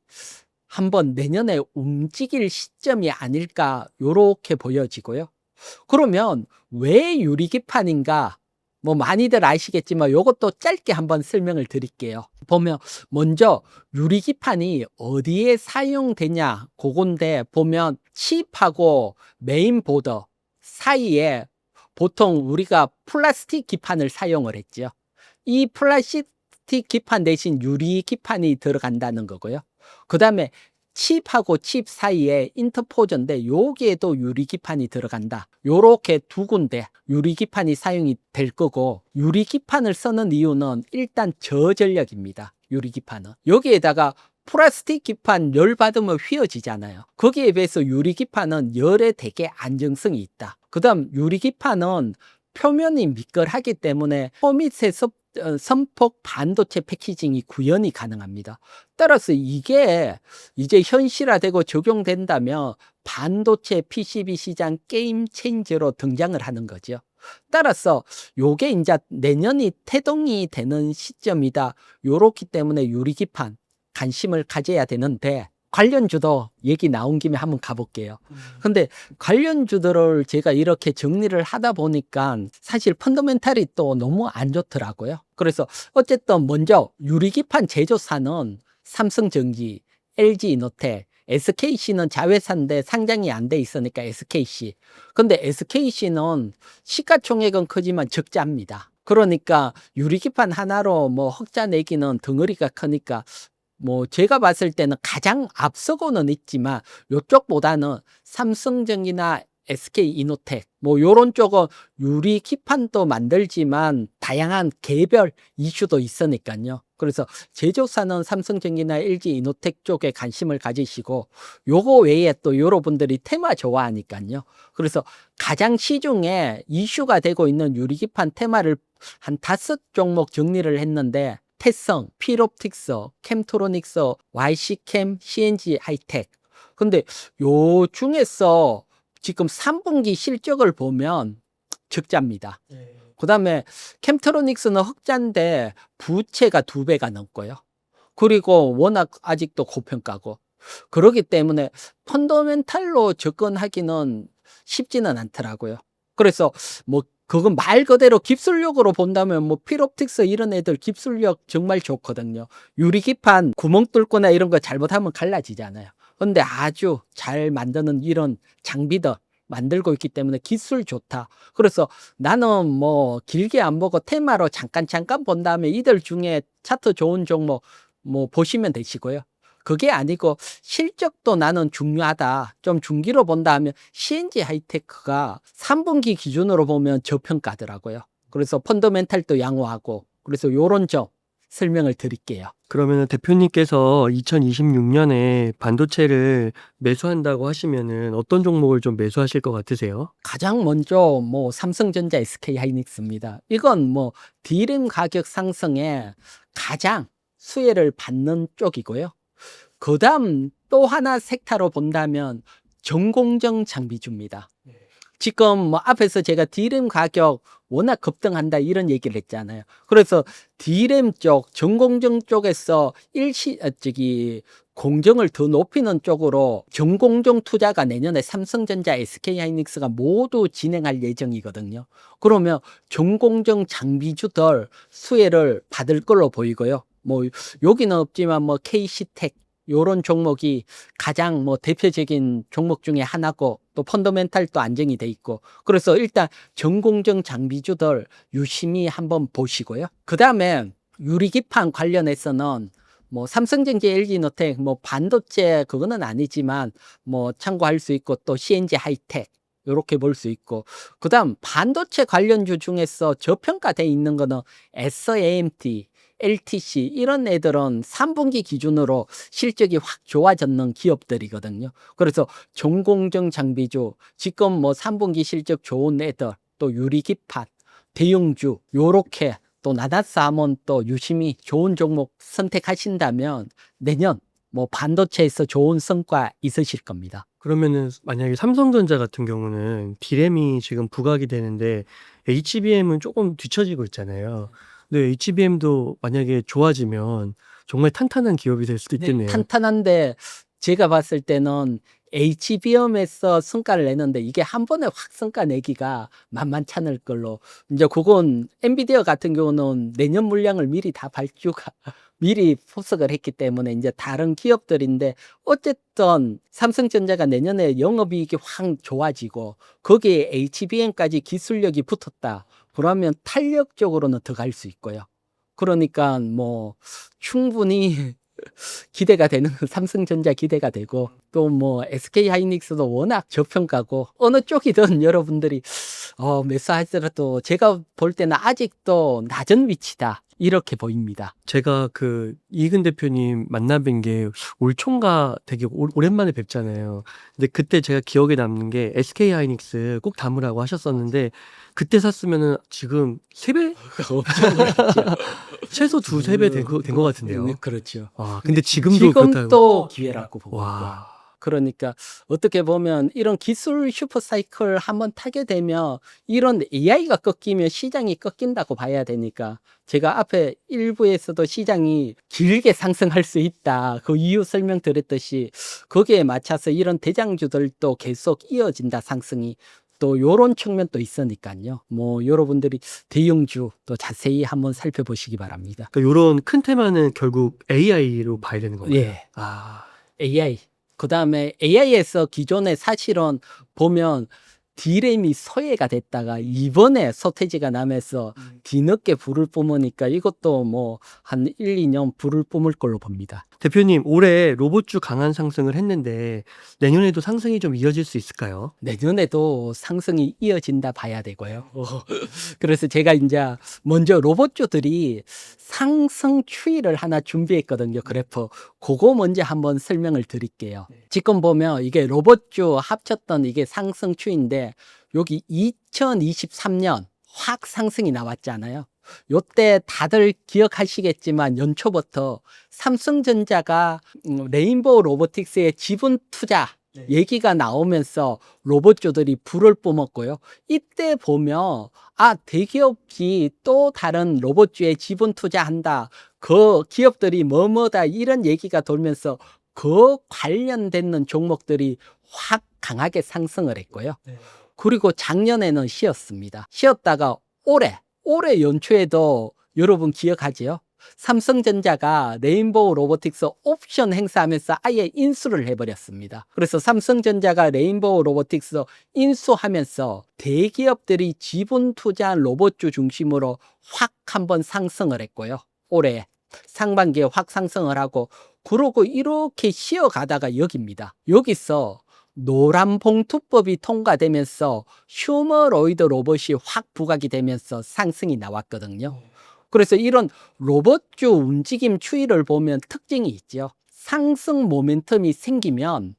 한번 내년에 움직일 시점이 아닐까 요렇게 보여지고요. 그러면 왜 유리기판인가? 뭐 많이들 아시겠지만 요것도 짧게 한번 설명을 드릴게요. 보면 먼저 유리기판이 어디에 사용되냐 그건데 보면 칩하고 메인보드 사이에 보통 우리가 플라스틱 기판을 사용을 했죠. 이 플라스틱 기판 대신 유리 기판이 들어간다는 거고요. 그 다음에 칩하고 칩 사이에 인터포저인데 여기에도 유리 기판이 들어간다. 요렇게 두 군데 유리 기판이 사용이 될 거고 유리 기판을 쓰는 이유는 일단 저전력입니다. 유리 기판은 여기에다가 플라스틱 기판 열 받으면 휘어지잖아요. 거기에 비해서 유리 기판은 열에 되게 안정성이 있다. 그 다음 유리 기판은 표면이 미끌하기 때문에 포밋의 선폭 반도체 패키징이 구현이 가능합니다. 따라서 이게 이제 현실화되고 적용된다면 반도체 PCB 시장 게임 체인저로 등장을 하는 거죠. 따라서 요게 이제 내년이 태동이 되는 시점이다. 요렇기 때문에 유리기판 관심을 가져야 되는데 관련주도 얘기 나온 김에 한번 가볼게요. 근데 관련주들을 제가 이렇게 정리를 하다 보니까 사실 펀더멘탈이 또 너무 안 좋더라고요. 그래서 어쨌든 먼저 유리기판 제조사는 삼성전기, LG이노텍, SKC는 자회사인데 상장이 안 돼 있으니까 SKC. 근데 SKC는 시가총액은 크지만 적자입니다. 그러니까 유리기판 하나로 뭐 흑자 내기는 덩어리가 크니까 뭐 제가 봤을 때는 가장 앞서고는 있지만 요쪽보다는 삼성전기나 SK이노텍 뭐 요런 쪽은 유리 기판도 만들지만 다양한 개별 이슈도 있으니까요. 그래서 제조사는 삼성전기나 LG이노텍 쪽에 관심을 가지시고 요거 외에 또 여러분들이 테마 좋아하니까요. 그래서 가장 시중에 이슈가 되고 있는 유리 기판 테마를 한 5종목 정리를 했는데 태성, 필옵틱스, 캠트로닉스, YC캠, CNG 하이텍. 근데 요 중에서 지금 3분기 실적을 보면 적자입니다. 그 다음에 캠트로닉스는 흑자인데 부채가 2배가 넘고요. 그리고 워낙 아직도 고평가고. 그렇기 때문에 펀더멘탈로 접근하기는 쉽지는 않더라고요. 그래서 뭐 그건 말 그대로 기술력으로 본다면 뭐 필옵틱스 이런 애들 기술력 정말 좋거든요. 유리기판 구멍 뚫거나 이런 거 잘못하면 갈라지잖아요. 근데 아주 잘 만드는 이런 장비들 만들고 있기 때문에 기술 좋다. 그래서 나는 뭐 길게 안 보고 테마로 잠깐 본 다음에 이들 중에 차트 좋은 종목 뭐 보시면 되시고요. 그게 아니고 실적도 나는 중요하다. 좀 중기로 본다 하면 CNG 하이테크가 3분기 기준으로 보면 저평가더라고요. 그래서 펀더멘탈도 양호하고 그래서 요런 점 설명을 드릴게요. 그러면 대표님께서 2026년에 반도체를 매수한다고 하시면은 어떤 종목을 좀 매수하실 것 같으세요? 가장 먼저 뭐 삼성전자, SK 하이닉스입니다. 이건 뭐 D램 가격 상승에 가장 수혜를 받는 쪽이고요. 그 다음 또 하나 섹터로 본다면 전공정 장비주입니다. 지금 뭐 앞에서 제가 D램 가격 워낙 급등한다 이런 얘기를 했잖아요. 그래서 D램 쪽, 전공정 쪽에서 공정을 더 높이는 쪽으로 전공정 투자가 내년에 삼성전자, SK하이닉스가 모두 진행할 예정이거든요. 그러면 전공정 장비주들 수혜를 받을 걸로 보이고요. 뭐 여기는 없지만 뭐 KC텍 요런 종목이 가장 뭐 대표적인 종목 중에 하나고 또 펀더멘탈도 안정이 돼 있고 그래서 일단 전공정 장비주들 유심히 한번 보시고요. 그다음에 유리기판 관련해서는 뭐 삼성전자, LG노텍 뭐 반도체 그거는 아니지만 뭐 참고할 수 있고 또 CNG 하이텍 요렇게 볼 수 있고 그다음 반도체 관련주 중에서 저평가돼 있는 거는 SAMT LTC 이런 애들은 3분기 기준으로 실적이 확 좋아졌는 기업들이거든요. 그래서 전공정 장비주, 지금 뭐 3분기 실적 좋은 애들, 또 유리기판, 대형주 요렇게 또 나나스 하면 또 유심히 좋은 종목 선택하신다면 내년 뭐 반도체에서 좋은 성과 있으실 겁니다. 그러면은 만약에 삼성전자 같은 경우는 D램이 지금 부각이 되는데 HBM은 조금 뒤처지고 있잖아요. 근데 HBM도 만약에 좋아지면 정말 탄탄한 기업이 될 수도 있겠네요. 탄탄한데 제가 봤을 때는 HBM에서 성과를 내는데 이게 한 번에 확 성과 내기가 만만찮을 걸로 이제 그건 엔비디아 같은 경우는 내년 물량을 미리 다 미리 포석을 했기 때문에 이제 다른 기업들인데 어쨌든 삼성전자가 내년에 영업이익이 확 좋아지고 거기에 HBM까지 기술력이 붙었다. 그러면 탄력적으로는 더 갈 수 있고요. 그러니까 뭐 충분히 기대가 되는 삼성전자 기대가 되고 또 뭐 SK하이닉스도 워낙 저평가고 어느 쪽이든 여러분들이 매수하더라도 제가 볼 때는 아직도 낮은 위치다 이렇게 보입니다. 제가 그 이근 대표님 만나뵌 게 올 초인가 되게 오랜만에 뵙잖아요. 근데 그때 제가 기억에 남는 게 SK하이닉스 꼭 담으라고 하셨었는데 그때 샀으면은 지금 3배? 엄청 올랐죠. 최소 2-3배 된 것 같은데요. 네, 그렇죠. 와, 근데 지금도 그렇다고. 지금도 기회라고 보고 있고요. 와. 그러니까 어떻게 보면 이런 기술 슈퍼사이클 한번 타게 되면 이런 AI가 꺾이면 시장이 꺾인다고 봐야 되니까 제가 앞에 일부에서도 시장이 길게 상승할 수 있다. 그 이유 설명드렸듯이 거기에 맞춰서 이런 대장주들도 계속 이어진다 상승이. 또 요런 측면도 있으니까요. 뭐 여러분들이 대형주 또 자세히 한번 살펴보시기 바랍니다. 그러니까 요런 큰 테마는 결국 AI로 봐야 되는 건가요? 예. 아. AI. 그다음에 AI에서 기존에 사실은 보면 D램이 서해가 됐다가 이번에 서태지가 나면서 뒤늦게 불을 뿜으니까 이것도 뭐 한 1-2년 불을 뿜을 걸로 봅니다. 대표님, 올해 로봇주 강한 상승을 했는데 내년에도 상승이 좀 이어질 수 있을까요? 내년에도 상승이 이어진다 봐야 되고요. 그래서 제가 이제 먼저 로봇주들이 상승 추이를 하나 준비했거든요. 그래프. 그거 먼저 한번 설명을 드릴게요. 지금 보면 이게 로봇주 합쳤던 이게 상승 추이인데 여기 2023년 확 상승이 나왔잖아요. 요때 다들 기억하시겠지만 연초부터 삼성전자가 레인보우 로보틱스의 지분 투자 얘기가 나오면서 로봇주들이 불을 뿜었고요. 이때 보면 대기업이 또 다른 로봇주에 지분 투자한다. 그 기업들이 뭐뭐다 이런 얘기가 돌면서 그 관련되는 종목들이 확 강하게 상승을 했고요. 그리고 작년에는 쉬었습니다. 쉬었다가 올해 연초에도 여러분 기억하지요? 삼성전자가 레인보우 로보틱스 옵션 행사하면서 아예 인수를 해버렸습니다. 그래서 삼성전자가 레인보우 로보틱스 인수하면서 대기업들이 지분 투자한 로봇주 중심으로 확 한번 상승을 했고요. 올해 상반기에 확 상승을 하고 그러고 이렇게 쉬어가다가 여기서 노란 봉투법이 통과되면서 휴머로이드 로봇이 확 부각이 되면서 상승이 나왔거든요. 그래서 이런 로봇주 움직임 추이를 보면 특징이 있죠. 상승 모멘텀이 생기면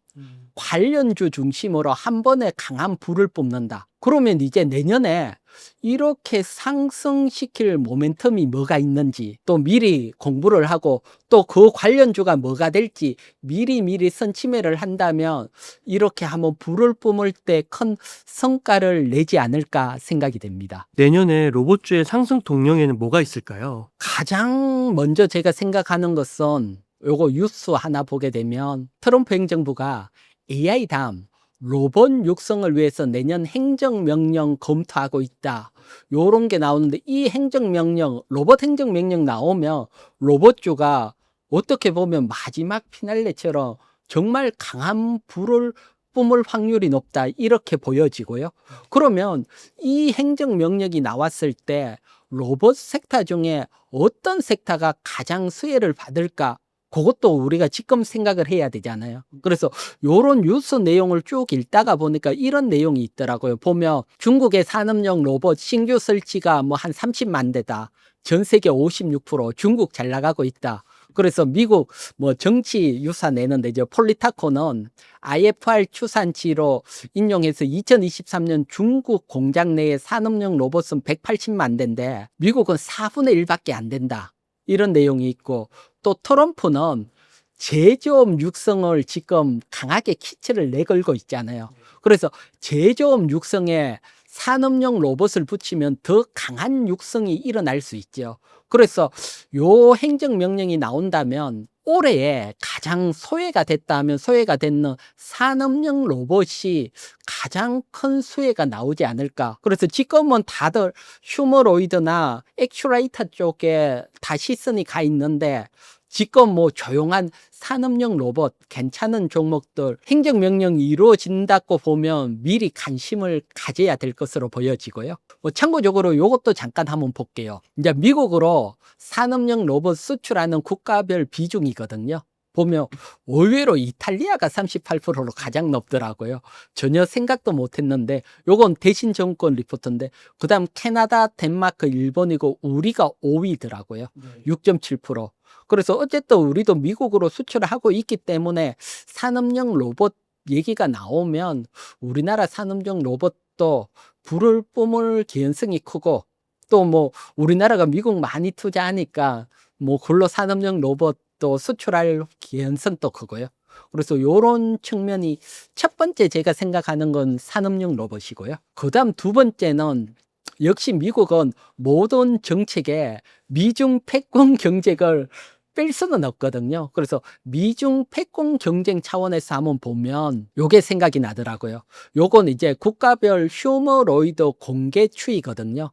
관련주 중심으로 한 번에 강한 불을 뿜는다. 그러면 이제 내년에 이렇게 상승시킬 모멘텀이 뭐가 있는지 또 미리 공부를 하고 또 그 관련주가 뭐가 될지 미리 선침해를 한다면 이렇게 한번 불을 뿜을 때 큰 성과를 내지 않을까 생각이 됩니다. 내년에 로봇주의 상승 동력에는 뭐가 있을까요? 가장 먼저 제가 생각하는 것은 요거 뉴스 하나 보게 되면 트럼프 행정부가 AI 다음 로봇 육성을 위해서 내년 행정명령 검토하고 있다. 요런 게 나오는데 이 행정명령, 로봇 행정명령 나오면 로봇주가 어떻게 보면 마지막 피날레처럼 정말 강한 불을 뿜을 확률이 높다. 이렇게 보여지고요. 그러면 이 행정명령이 나왔을 때 로봇 섹터 중에 어떤 섹터가 가장 수혜를 받을까? 그것도 우리가 지금 생각을 해야 되잖아요. 그래서 요런 뉴스 내용을 쭉 읽다가 보니까 이런 내용이 있더라고요. 보면 중국의 산업용 로봇 신규 설치가 뭐 한 30만 대다. 전 세계 56%, 중국 잘 나가고 있다. 그래서 미국 뭐 정치 유사 내는데 이제 폴리타코는 IFR 추산치로 인용해서 2023년 중국 공장 내의 산업용 로봇은 180만 대인데 미국은 4분의 1밖에 안 된다. 이런 내용이 있고 또 트럼프는 제조업 육성을 지금 강하게 키치를 내걸고 있잖아요. 그래서 제조업 육성에 산업용 로봇을 붙이면 더 강한 육성이 일어날 수 있죠. 그래서 요 행정명령이 나온다면 올해에 가장 소외가 됐다 하면 소외가 됐는 산업용 로봇이 가장 큰 수혜가 나오지 않을까. 그래서 지금은 다들 휴머로이드나 액츄레이터 쪽에 다 시선이 가 있는데 지금 뭐 조용한 산업용 로봇 괜찮은 종목들 행정명령이 이루어진다고 보면 미리 관심을 가져야 될 것으로 보여지고요. 뭐 참고적으로 이것도 잠깐 한번 볼게요. 이제 미국으로 산업용 로봇 수출하는 국가별 비중이거든요. 보면 의외로 이탈리아가 38%로 가장 높더라고요. 전혀 생각도 못했는데 요건 대신정권 리포트인데 그다음 캐나다, 덴마크, 일본이고 우리가 5위더라고요. 6.7%. 그래서 어쨌든 우리도 미국으로 수출을 하고 있기 때문에 산업용 로봇 얘기가 나오면 우리나라 산업용 로봇도 불을 뿜을 개연성이 크고 또 뭐 우리나라가 미국 많이 투자하니까 뭐 굴로 산업용 로봇도 수출할 개연성도 크고요. 그래서 요런 측면이 첫 번째 제가 생각하는 건 산업용 로봇이고요. 그다음 두 번째는 역시 미국은 모든 정책에 미중 패권 경쟁을 뺄 수는 없거든요. 그래서 미중 패권 경쟁 차원에서 한번 보면 요게 생각이 나더라고요. 요건 이제 국가별 휴머로이드 공개 추이거든요.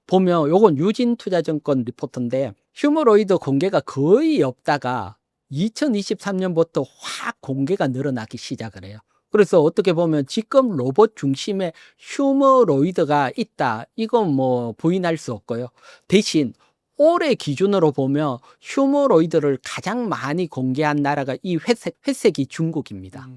보면 요건 유진투자증권 리포트인데 휴머로이드 공개가 거의 없다가 2023년부터 확 공개가 늘어나기 시작을 해요. 그래서 어떻게 보면 지금 로봇 중심의 휴머로이드가 있다. 이건 뭐 부인할 수 없고요. 대신 올해 기준으로 보면 휴머로이드를 가장 많이 공개한 나라가 이 회색이 중국입니다.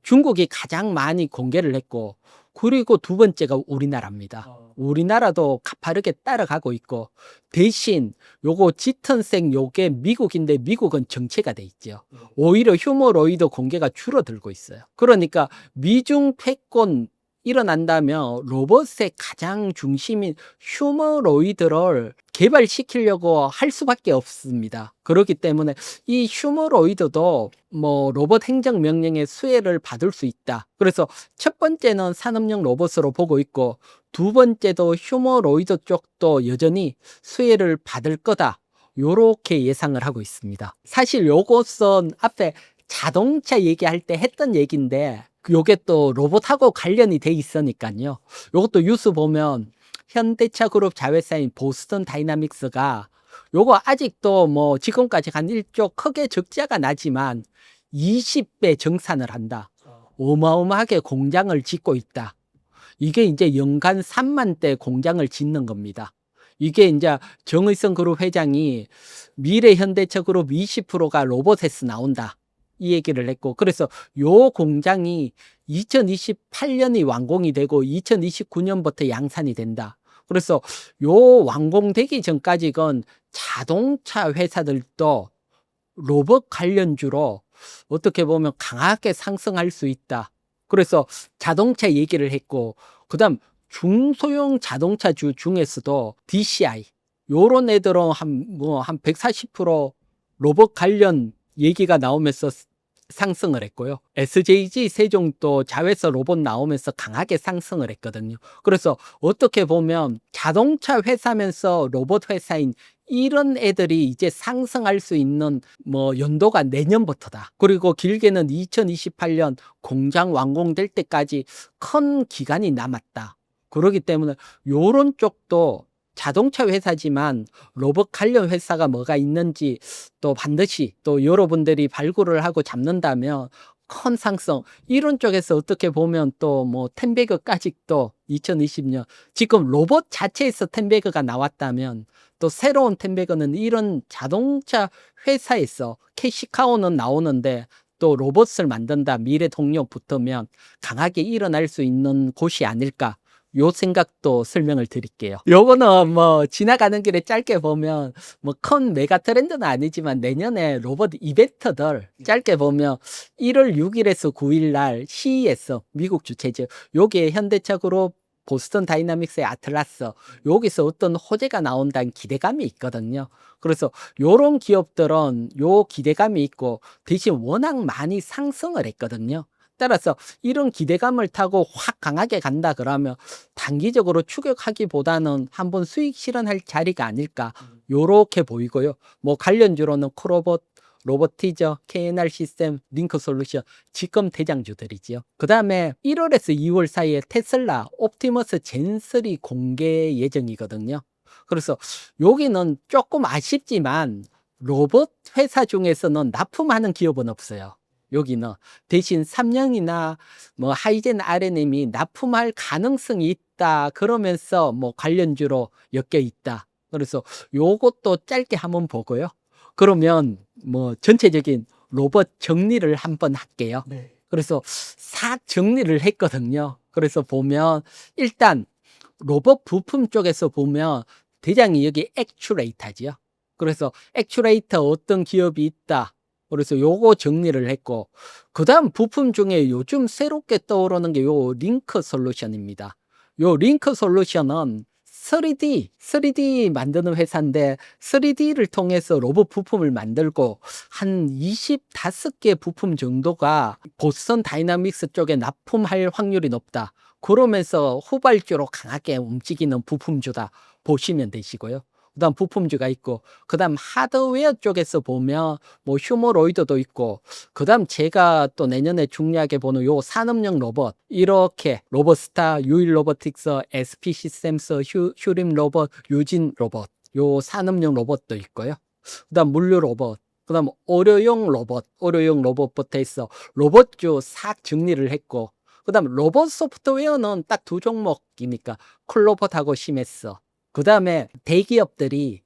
중국이 가장 많이 공개를 했고 그리고 두 번째가 우리나라입니다. 우리나라도 가파르게 따라가고 있고 대신 요거 짙은색 요게 미국인데 미국은 정체가 돼 있죠. 오히려 휴머로이드 공개가 줄어들고 있어요. 그러니까 미중 패권 일어난다면 로봇의 가장 중심인 휴머로이드를 개발시키려고 할 수밖에 없습니다. 그렇기 때문에 이 휴머로이드도 뭐 로봇 행정명령의 수혜를 받을 수 있다. 그래서 첫 번째는 산업용 로봇으로 보고 있고 두 번째도 휴머로이드 쪽도 여전히 수혜를 받을 거다. 요렇게 예상을 하고 있습니다. 사실 요것은 앞에 자동차 얘기할 때 했던 얘기인데 요게 또 로봇하고 관련이 돼 있으니까요. 요것도 뉴스 보면 현대차 그룹 자회사인 보스턴 다이나믹스가 요거 아직도 뭐 지금까지 한 1조 크게 적자가 나지만 20배 정산을 한다. 어마어마하게 공장을 짓고 있다. 이게 이제 연간 3만 대 공장을 짓는 겁니다. 이게 이제 정의성 그룹 회장이 미래 현대차 그룹 20%가 로봇에서 나온다. 이 얘기를 했고 그래서 요 공장이 2028년이 완공이 되고 2029년부터 양산이 된다. 그래서 요 완공되기 전까지는 자동차 회사들도 로봇 관련주로 어떻게 보면 강하게 상승할 수 있다. 그래서 자동차 얘기를 했고, 그다음 중소형 자동차주 중에서도 DCI 요런 애들은 한 140% 로봇 관련 얘기가 나오면서 상승을 했고요. SJG 세종도 자회사 로봇 나오면서 강하게 상승을 했거든요. 그래서 어떻게 보면 자동차 회사면서 로봇 회사인 이런 애들이 이제 상승할 수 있는 뭐 연도가 내년부터다. 그리고 길게는 2028년 공장 완공될 때까지 큰 기간이 남았다. 그렇기 때문에 요런 쪽도 자동차 회사지만 로봇 관련 회사가 뭐가 있는지 또 반드시 또 여러분들이 발굴을 하고 잡는다면 큰 상승 이런 쪽에서 어떻게 보면 또 뭐 텐베그까지 또 2020년 지금 로봇 자체에서 텐베그가 나왔다면 또 새로운 텐베그는 이런 자동차 회사에서 캐시카우는 나오는데 또 로봇을 만든다 미래 동력 붙으면 강하게 일어날 수 있는 곳이 아닐까 요 생각도 설명을 드릴게요. 요거는 뭐 지나가는 길에 짧게 보면 뭐 큰 메가 트렌드는 아니지만 내년에 로봇 이벤트들 짧게 보면 1월 6일에서 9일 날 CES 미국 주최죠. 요게 현대차 그룹 보스턴 다이나믹스의 아틀라스 여기서 어떤 호재가 나온다는 기대감이 있거든요. 그래서 요런 기업들은 요 기대감이 있고 대신 워낙 많이 상승을 했거든요. 따라서 이런 기대감을 타고 확 강하게 간다 그러면 단기적으로 추격하기보다는 한번 수익 실현할 자리가 아닐까 요렇게 보이고요. 뭐 관련주로는 크로봇, 로보티저, KNR 시스템, 링크 솔루션 지금 대장주들이지요. 그 다음에 1월에서 2월 사이에 테슬라 옵티머스 젠3 공개 예정이거든요. 그래서 여기는 조금 아쉽지만 로봇 회사 중에서는 납품하는 기업은 없어요. 여기는 대신 삼성이나 뭐 하이젠 RNM이 납품할 가능성이 있다 그러면서 뭐 관련주로 엮여 있다. 그래서 요것도 짧게 한번 보고요. 그러면 뭐 전체적인 로봇 정리를 한번 할게요. 네. 그래서 싹 정리를 했거든요. 그래서 보면 일단 로봇 부품 쪽에서 보면 대장이 여기 액추레이터지요. 그래서 액추레이터 어떤 기업이 있다. 그래서 요거 정리를 했고 그다음 부품 중에 요즘 새롭게 떠오르는 게 요 링크 솔루션입니다. 요 링크 솔루션은 3D 만드는 회사인데 3D를 통해서 로봇 부품을 만들고 한 25개 부품 정도가 보스턴 다이나믹스 쪽에 납품할 확률이 높다. 그러면서 후발주로 강하게 움직이는 부품주다 보시면 되시고요. 그다음 부품주가 있고 그다음 하드웨어 쪽에서 보면 뭐 휴머로이드도 있고 그다음 제가 또 내년에 중요하게 보는 요 산업용 로봇 이렇게 로봇스타, 유일 로보틱스, SP 시스템스, 휴림 로봇, 유진 로봇 요 산업용 로봇도 있고요. 그다음 물류 로봇 그다음 의료용 로봇부터 해서 로봇주 싹 정리를 했고 그다음 로봇 소프트웨어는 딱 두 종목이니까 클로봇하고 시메스 그 다음에 대기업들이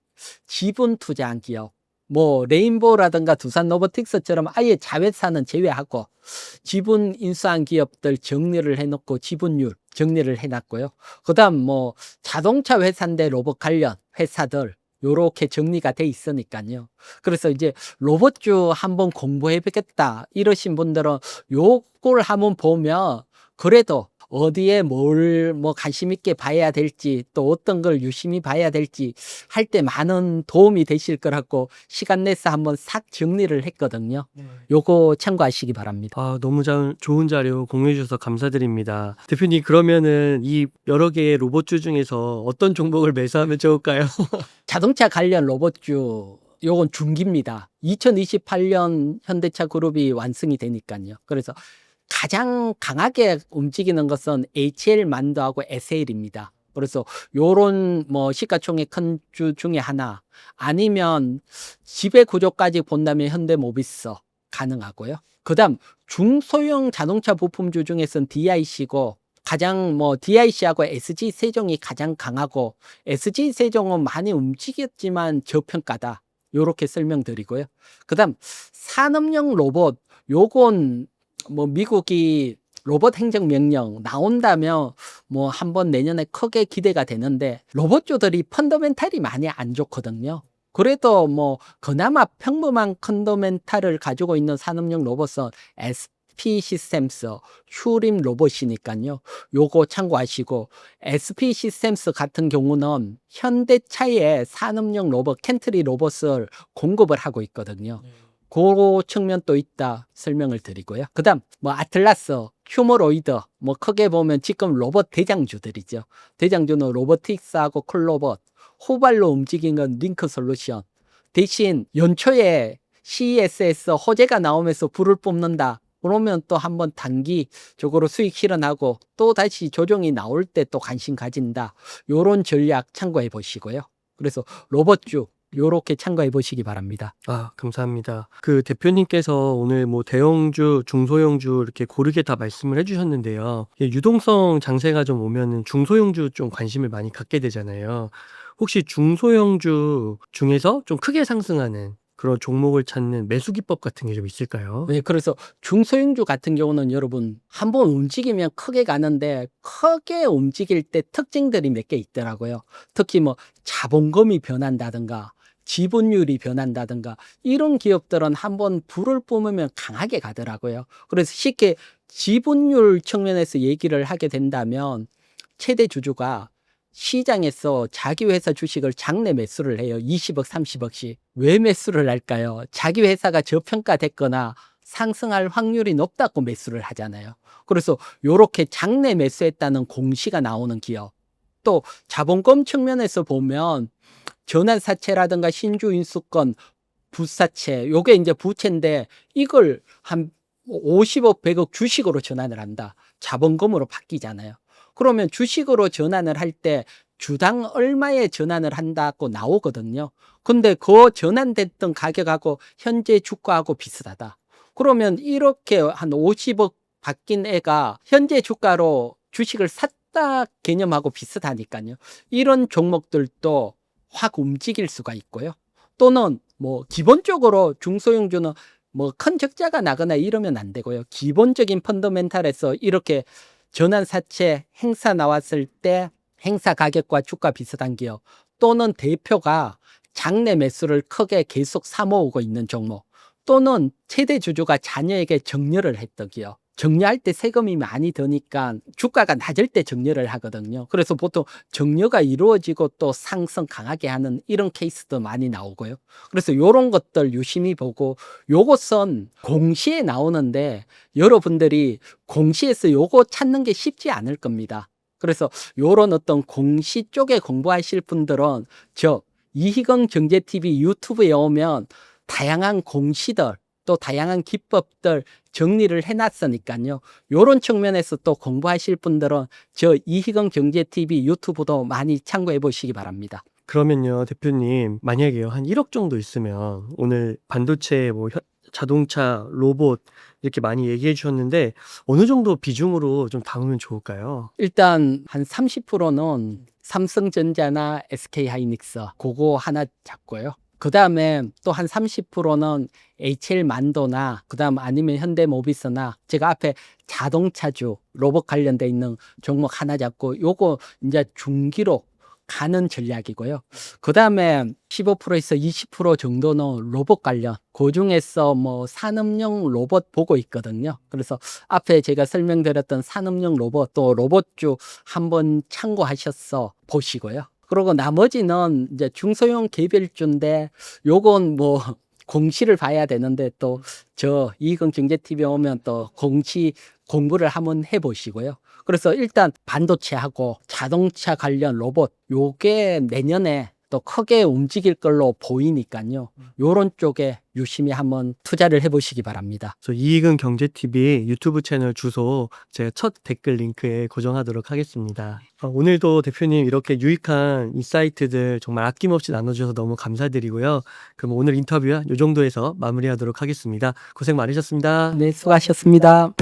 지분 투자한 기업, 뭐 레인보우라든가 두산 로보틱스처럼 아예 자회사는 제외하고 지분 인수한 기업들 정리를 해놓고 지분율 정리를 해놨고요. 그 다음 뭐 자동차 회사인데 로봇 관련 회사들 요렇게 정리가 돼 있으니까요. 그래서 이제 로봇주 한번 공부해보겠다 이러신 분들은 요걸 한번 보면 그래도 어디에 뭘 뭐 관심 있게 봐야 될지 또 어떤 걸 유심히 봐야 될지 할 때 많은 도움이 되실 거라고 시간 내서 한번 싹 정리를 했거든요. 요거 참고하시기 바랍니다. 아, 너무 좋은 자료 공유해 주셔서 감사드립니다. 대표님, 그러면은 이 여러 개의 로봇주 중에서 어떤 종목을 매수하면 좋을까요? 자동차 관련 로봇주 요건 중기입니다. 2028년 현대차 그룹이 완성이 되니까요. 그래서 가장 강하게 움직이는 것은 HL 만두하고 SL입니다. 그래서 요런 뭐 시가총액 큰 주 중에 하나 아니면 지배 구조까지 본다면 현대모비스 가능하고요. 그다음 중소형 자동차 부품주 중에서는 DIC고 가장 뭐 DIC하고 SG 세종이 가장 강하고 SG 세종은 많이 움직였지만 저평가다. 요렇게 설명드리고요. 그다음 산업용 로봇 요건 뭐 미국이 로봇 행정명령 나온다면 뭐 한번 내년에 크게 기대가 되는데 로봇주들이 펀더멘탈이 많이 안 좋거든요. 그래도 뭐 그나마 평범한 펀더멘탈을 가지고 있는 산업용 로봇은 SP 시스템스 휴림 로봇이니까요. 요거 참고하시고 SP 시스템스 같은 경우는 현대차의 산업용 로봇 켄트리 로봇을 공급을 하고 있거든요. 그 측면도 있다 설명을 드리고요. 그다음 뭐 아틀라스, 휴머로이드 뭐 크게 보면 지금 로봇 대장주들이죠. 대장주는 로보틱스하고 콜로봇, 호발로 움직이는 링크 솔루션. 대신 연초에 CES에서 호재가 나오면서 불을 뿜는다. 그러면 또 한번 단기적으로 수익 실현하고 또 다시 조정이 나올 때 또 관심 가진다. 요런 전략 참고해 보시고요. 그래서 로봇주 요렇게 참고해 보시기 바랍니다. 아, 감사합니다. 그 대표님께서 오늘 뭐 대형주, 중소형주 이렇게 고르게 다 말씀을 해주셨는데요. 이게 유동성 장세가 좀 오면은 중소형주 좀 관심을 많이 갖게 되잖아요. 혹시 중소형주 중에서 좀 크게 상승하는 그런 종목을 찾는 매수 기법 같은 게 좀 있을까요? 네, 그래서 중소형주 같은 경우는 여러분 한번 움직이면 크게 가는데 크게 움직일 때 특징들이 몇 개 있더라고요. 특히 뭐 자본금이 변한다든가 지분율이 변한다든가 이런 기업들은 한번 불을 뿜으면 강하게 가더라고요. 그래서 쉽게 지분율 측면에서 얘기를 하게 된다면 최대 주주가 시장에서 자기 회사 주식을 장내 매수를 해요. 20억, 30억씩. 왜 매수를 할까요? 자기 회사가 저평가됐거나 상승할 확률이 높다고 매수를 하잖아요. 그래서 요렇게 장내 매수했다는 공시가 나오는 기업. 또 자본금 측면에서 보면 전환사채라든가 신주인수권, 부사채, 요게 이제 부채인데 이걸 한 50억, 100억 주식으로 전환을 한다. 자본금으로 바뀌잖아요. 그러면 주식으로 전환을 할 때 주당 얼마에 전환을 한다고 나오거든요. 근데 그 전환됐던 가격하고 현재 주가하고 비슷하다. 그러면 이렇게 한 50억 바뀐 애가 현재 주가로 주식을 샀다 개념하고 비슷하니까요. 이런 종목들도 확 움직일 수가 있고요. 또는 뭐 기본적으로 중소형주는 뭐 큰 적자가 나거나 이러면 안 되고요. 기본적인 펀더멘탈에서 이렇게 전환사채 행사 나왔을 때 행사 가격과 주가 비슷한 기업 또는 대표가 장내 매수를 크게 계속 사모으고 있는 종목 또는 최대 주주가 자녀에게 정려를 했던 기업. 정려할 때 세금이 많이 드니까 주가가 낮을 때 정려를 하거든요. 그래서 보통 정려가 이루어지고 또 상승 강하게 하는 이런 케이스도 많이 나오고요. 그래서 이런 것들 유심히 보고 요것은 공시에 나오는데 여러분들이 공시에서 요거 찾는 게 쉽지 않을 겁니다. 그래서 요런 어떤 공시 쪽에 공부하실 분들은 저 이희경 경제TV 유튜브에 오면 다양한 공시들 또 다양한 기법들 정리를 해놨으니까요. 요런 측면에서 또 공부하실 분들은 저 이희경 경제TV 유튜브도 많이 참고해 보시기 바랍니다. 그러면요, 대표님, 만약에요, 한 1억 정도 있으면 오늘 반도체, 뭐 자동차, 로봇 이렇게 많이 얘기해 주셨는데 어느 정도 비중으로 좀 담으면 좋을까요? 일단 한 30%는 삼성전자나 SK하이닉스 그거 하나 잡고요. 그 다음에 또 한 30%는 HL만도나 그 다음 아니면 현대모비스나 제가 앞에 자동차주 로봇 관련돼 있는 종목 하나 잡고 요거 이제 중기로 가는 전략이고요. 그 다음에 15%에서 20% 정도는 로봇 관련 그 중에서 뭐 산업용 로봇 보고 있거든요. 그래서 앞에 제가 설명드렸던 산업용 로봇 또 로봇주 한번 참고하셔서 보시고요. 그리고 나머지는 이제 중소형 개별주인데 요건 뭐 공시를 봐야 되는데 또 저 이희경 경제TV 오면 또 공시 공부를 한번 해보시고요. 그래서 일단 반도체하고 자동차 관련 로봇 요게 내년에 또 크게 움직일 걸로 보이니까요. 요런 쪽에 유심히 한번 투자를 해보시기 바랍니다. 그래서 이익은 경제TV 유튜브 채널 주소 제가 첫 댓글 링크에 고정하도록 하겠습니다. 오늘도 대표님 이렇게 유익한 인사이트들 정말 아낌없이 나눠주셔서 너무 감사드리고요. 그럼 오늘 인터뷰 이 정도에서 마무리하도록 하겠습니다. 고생 많으셨습니다. 네, 수고하셨습니다.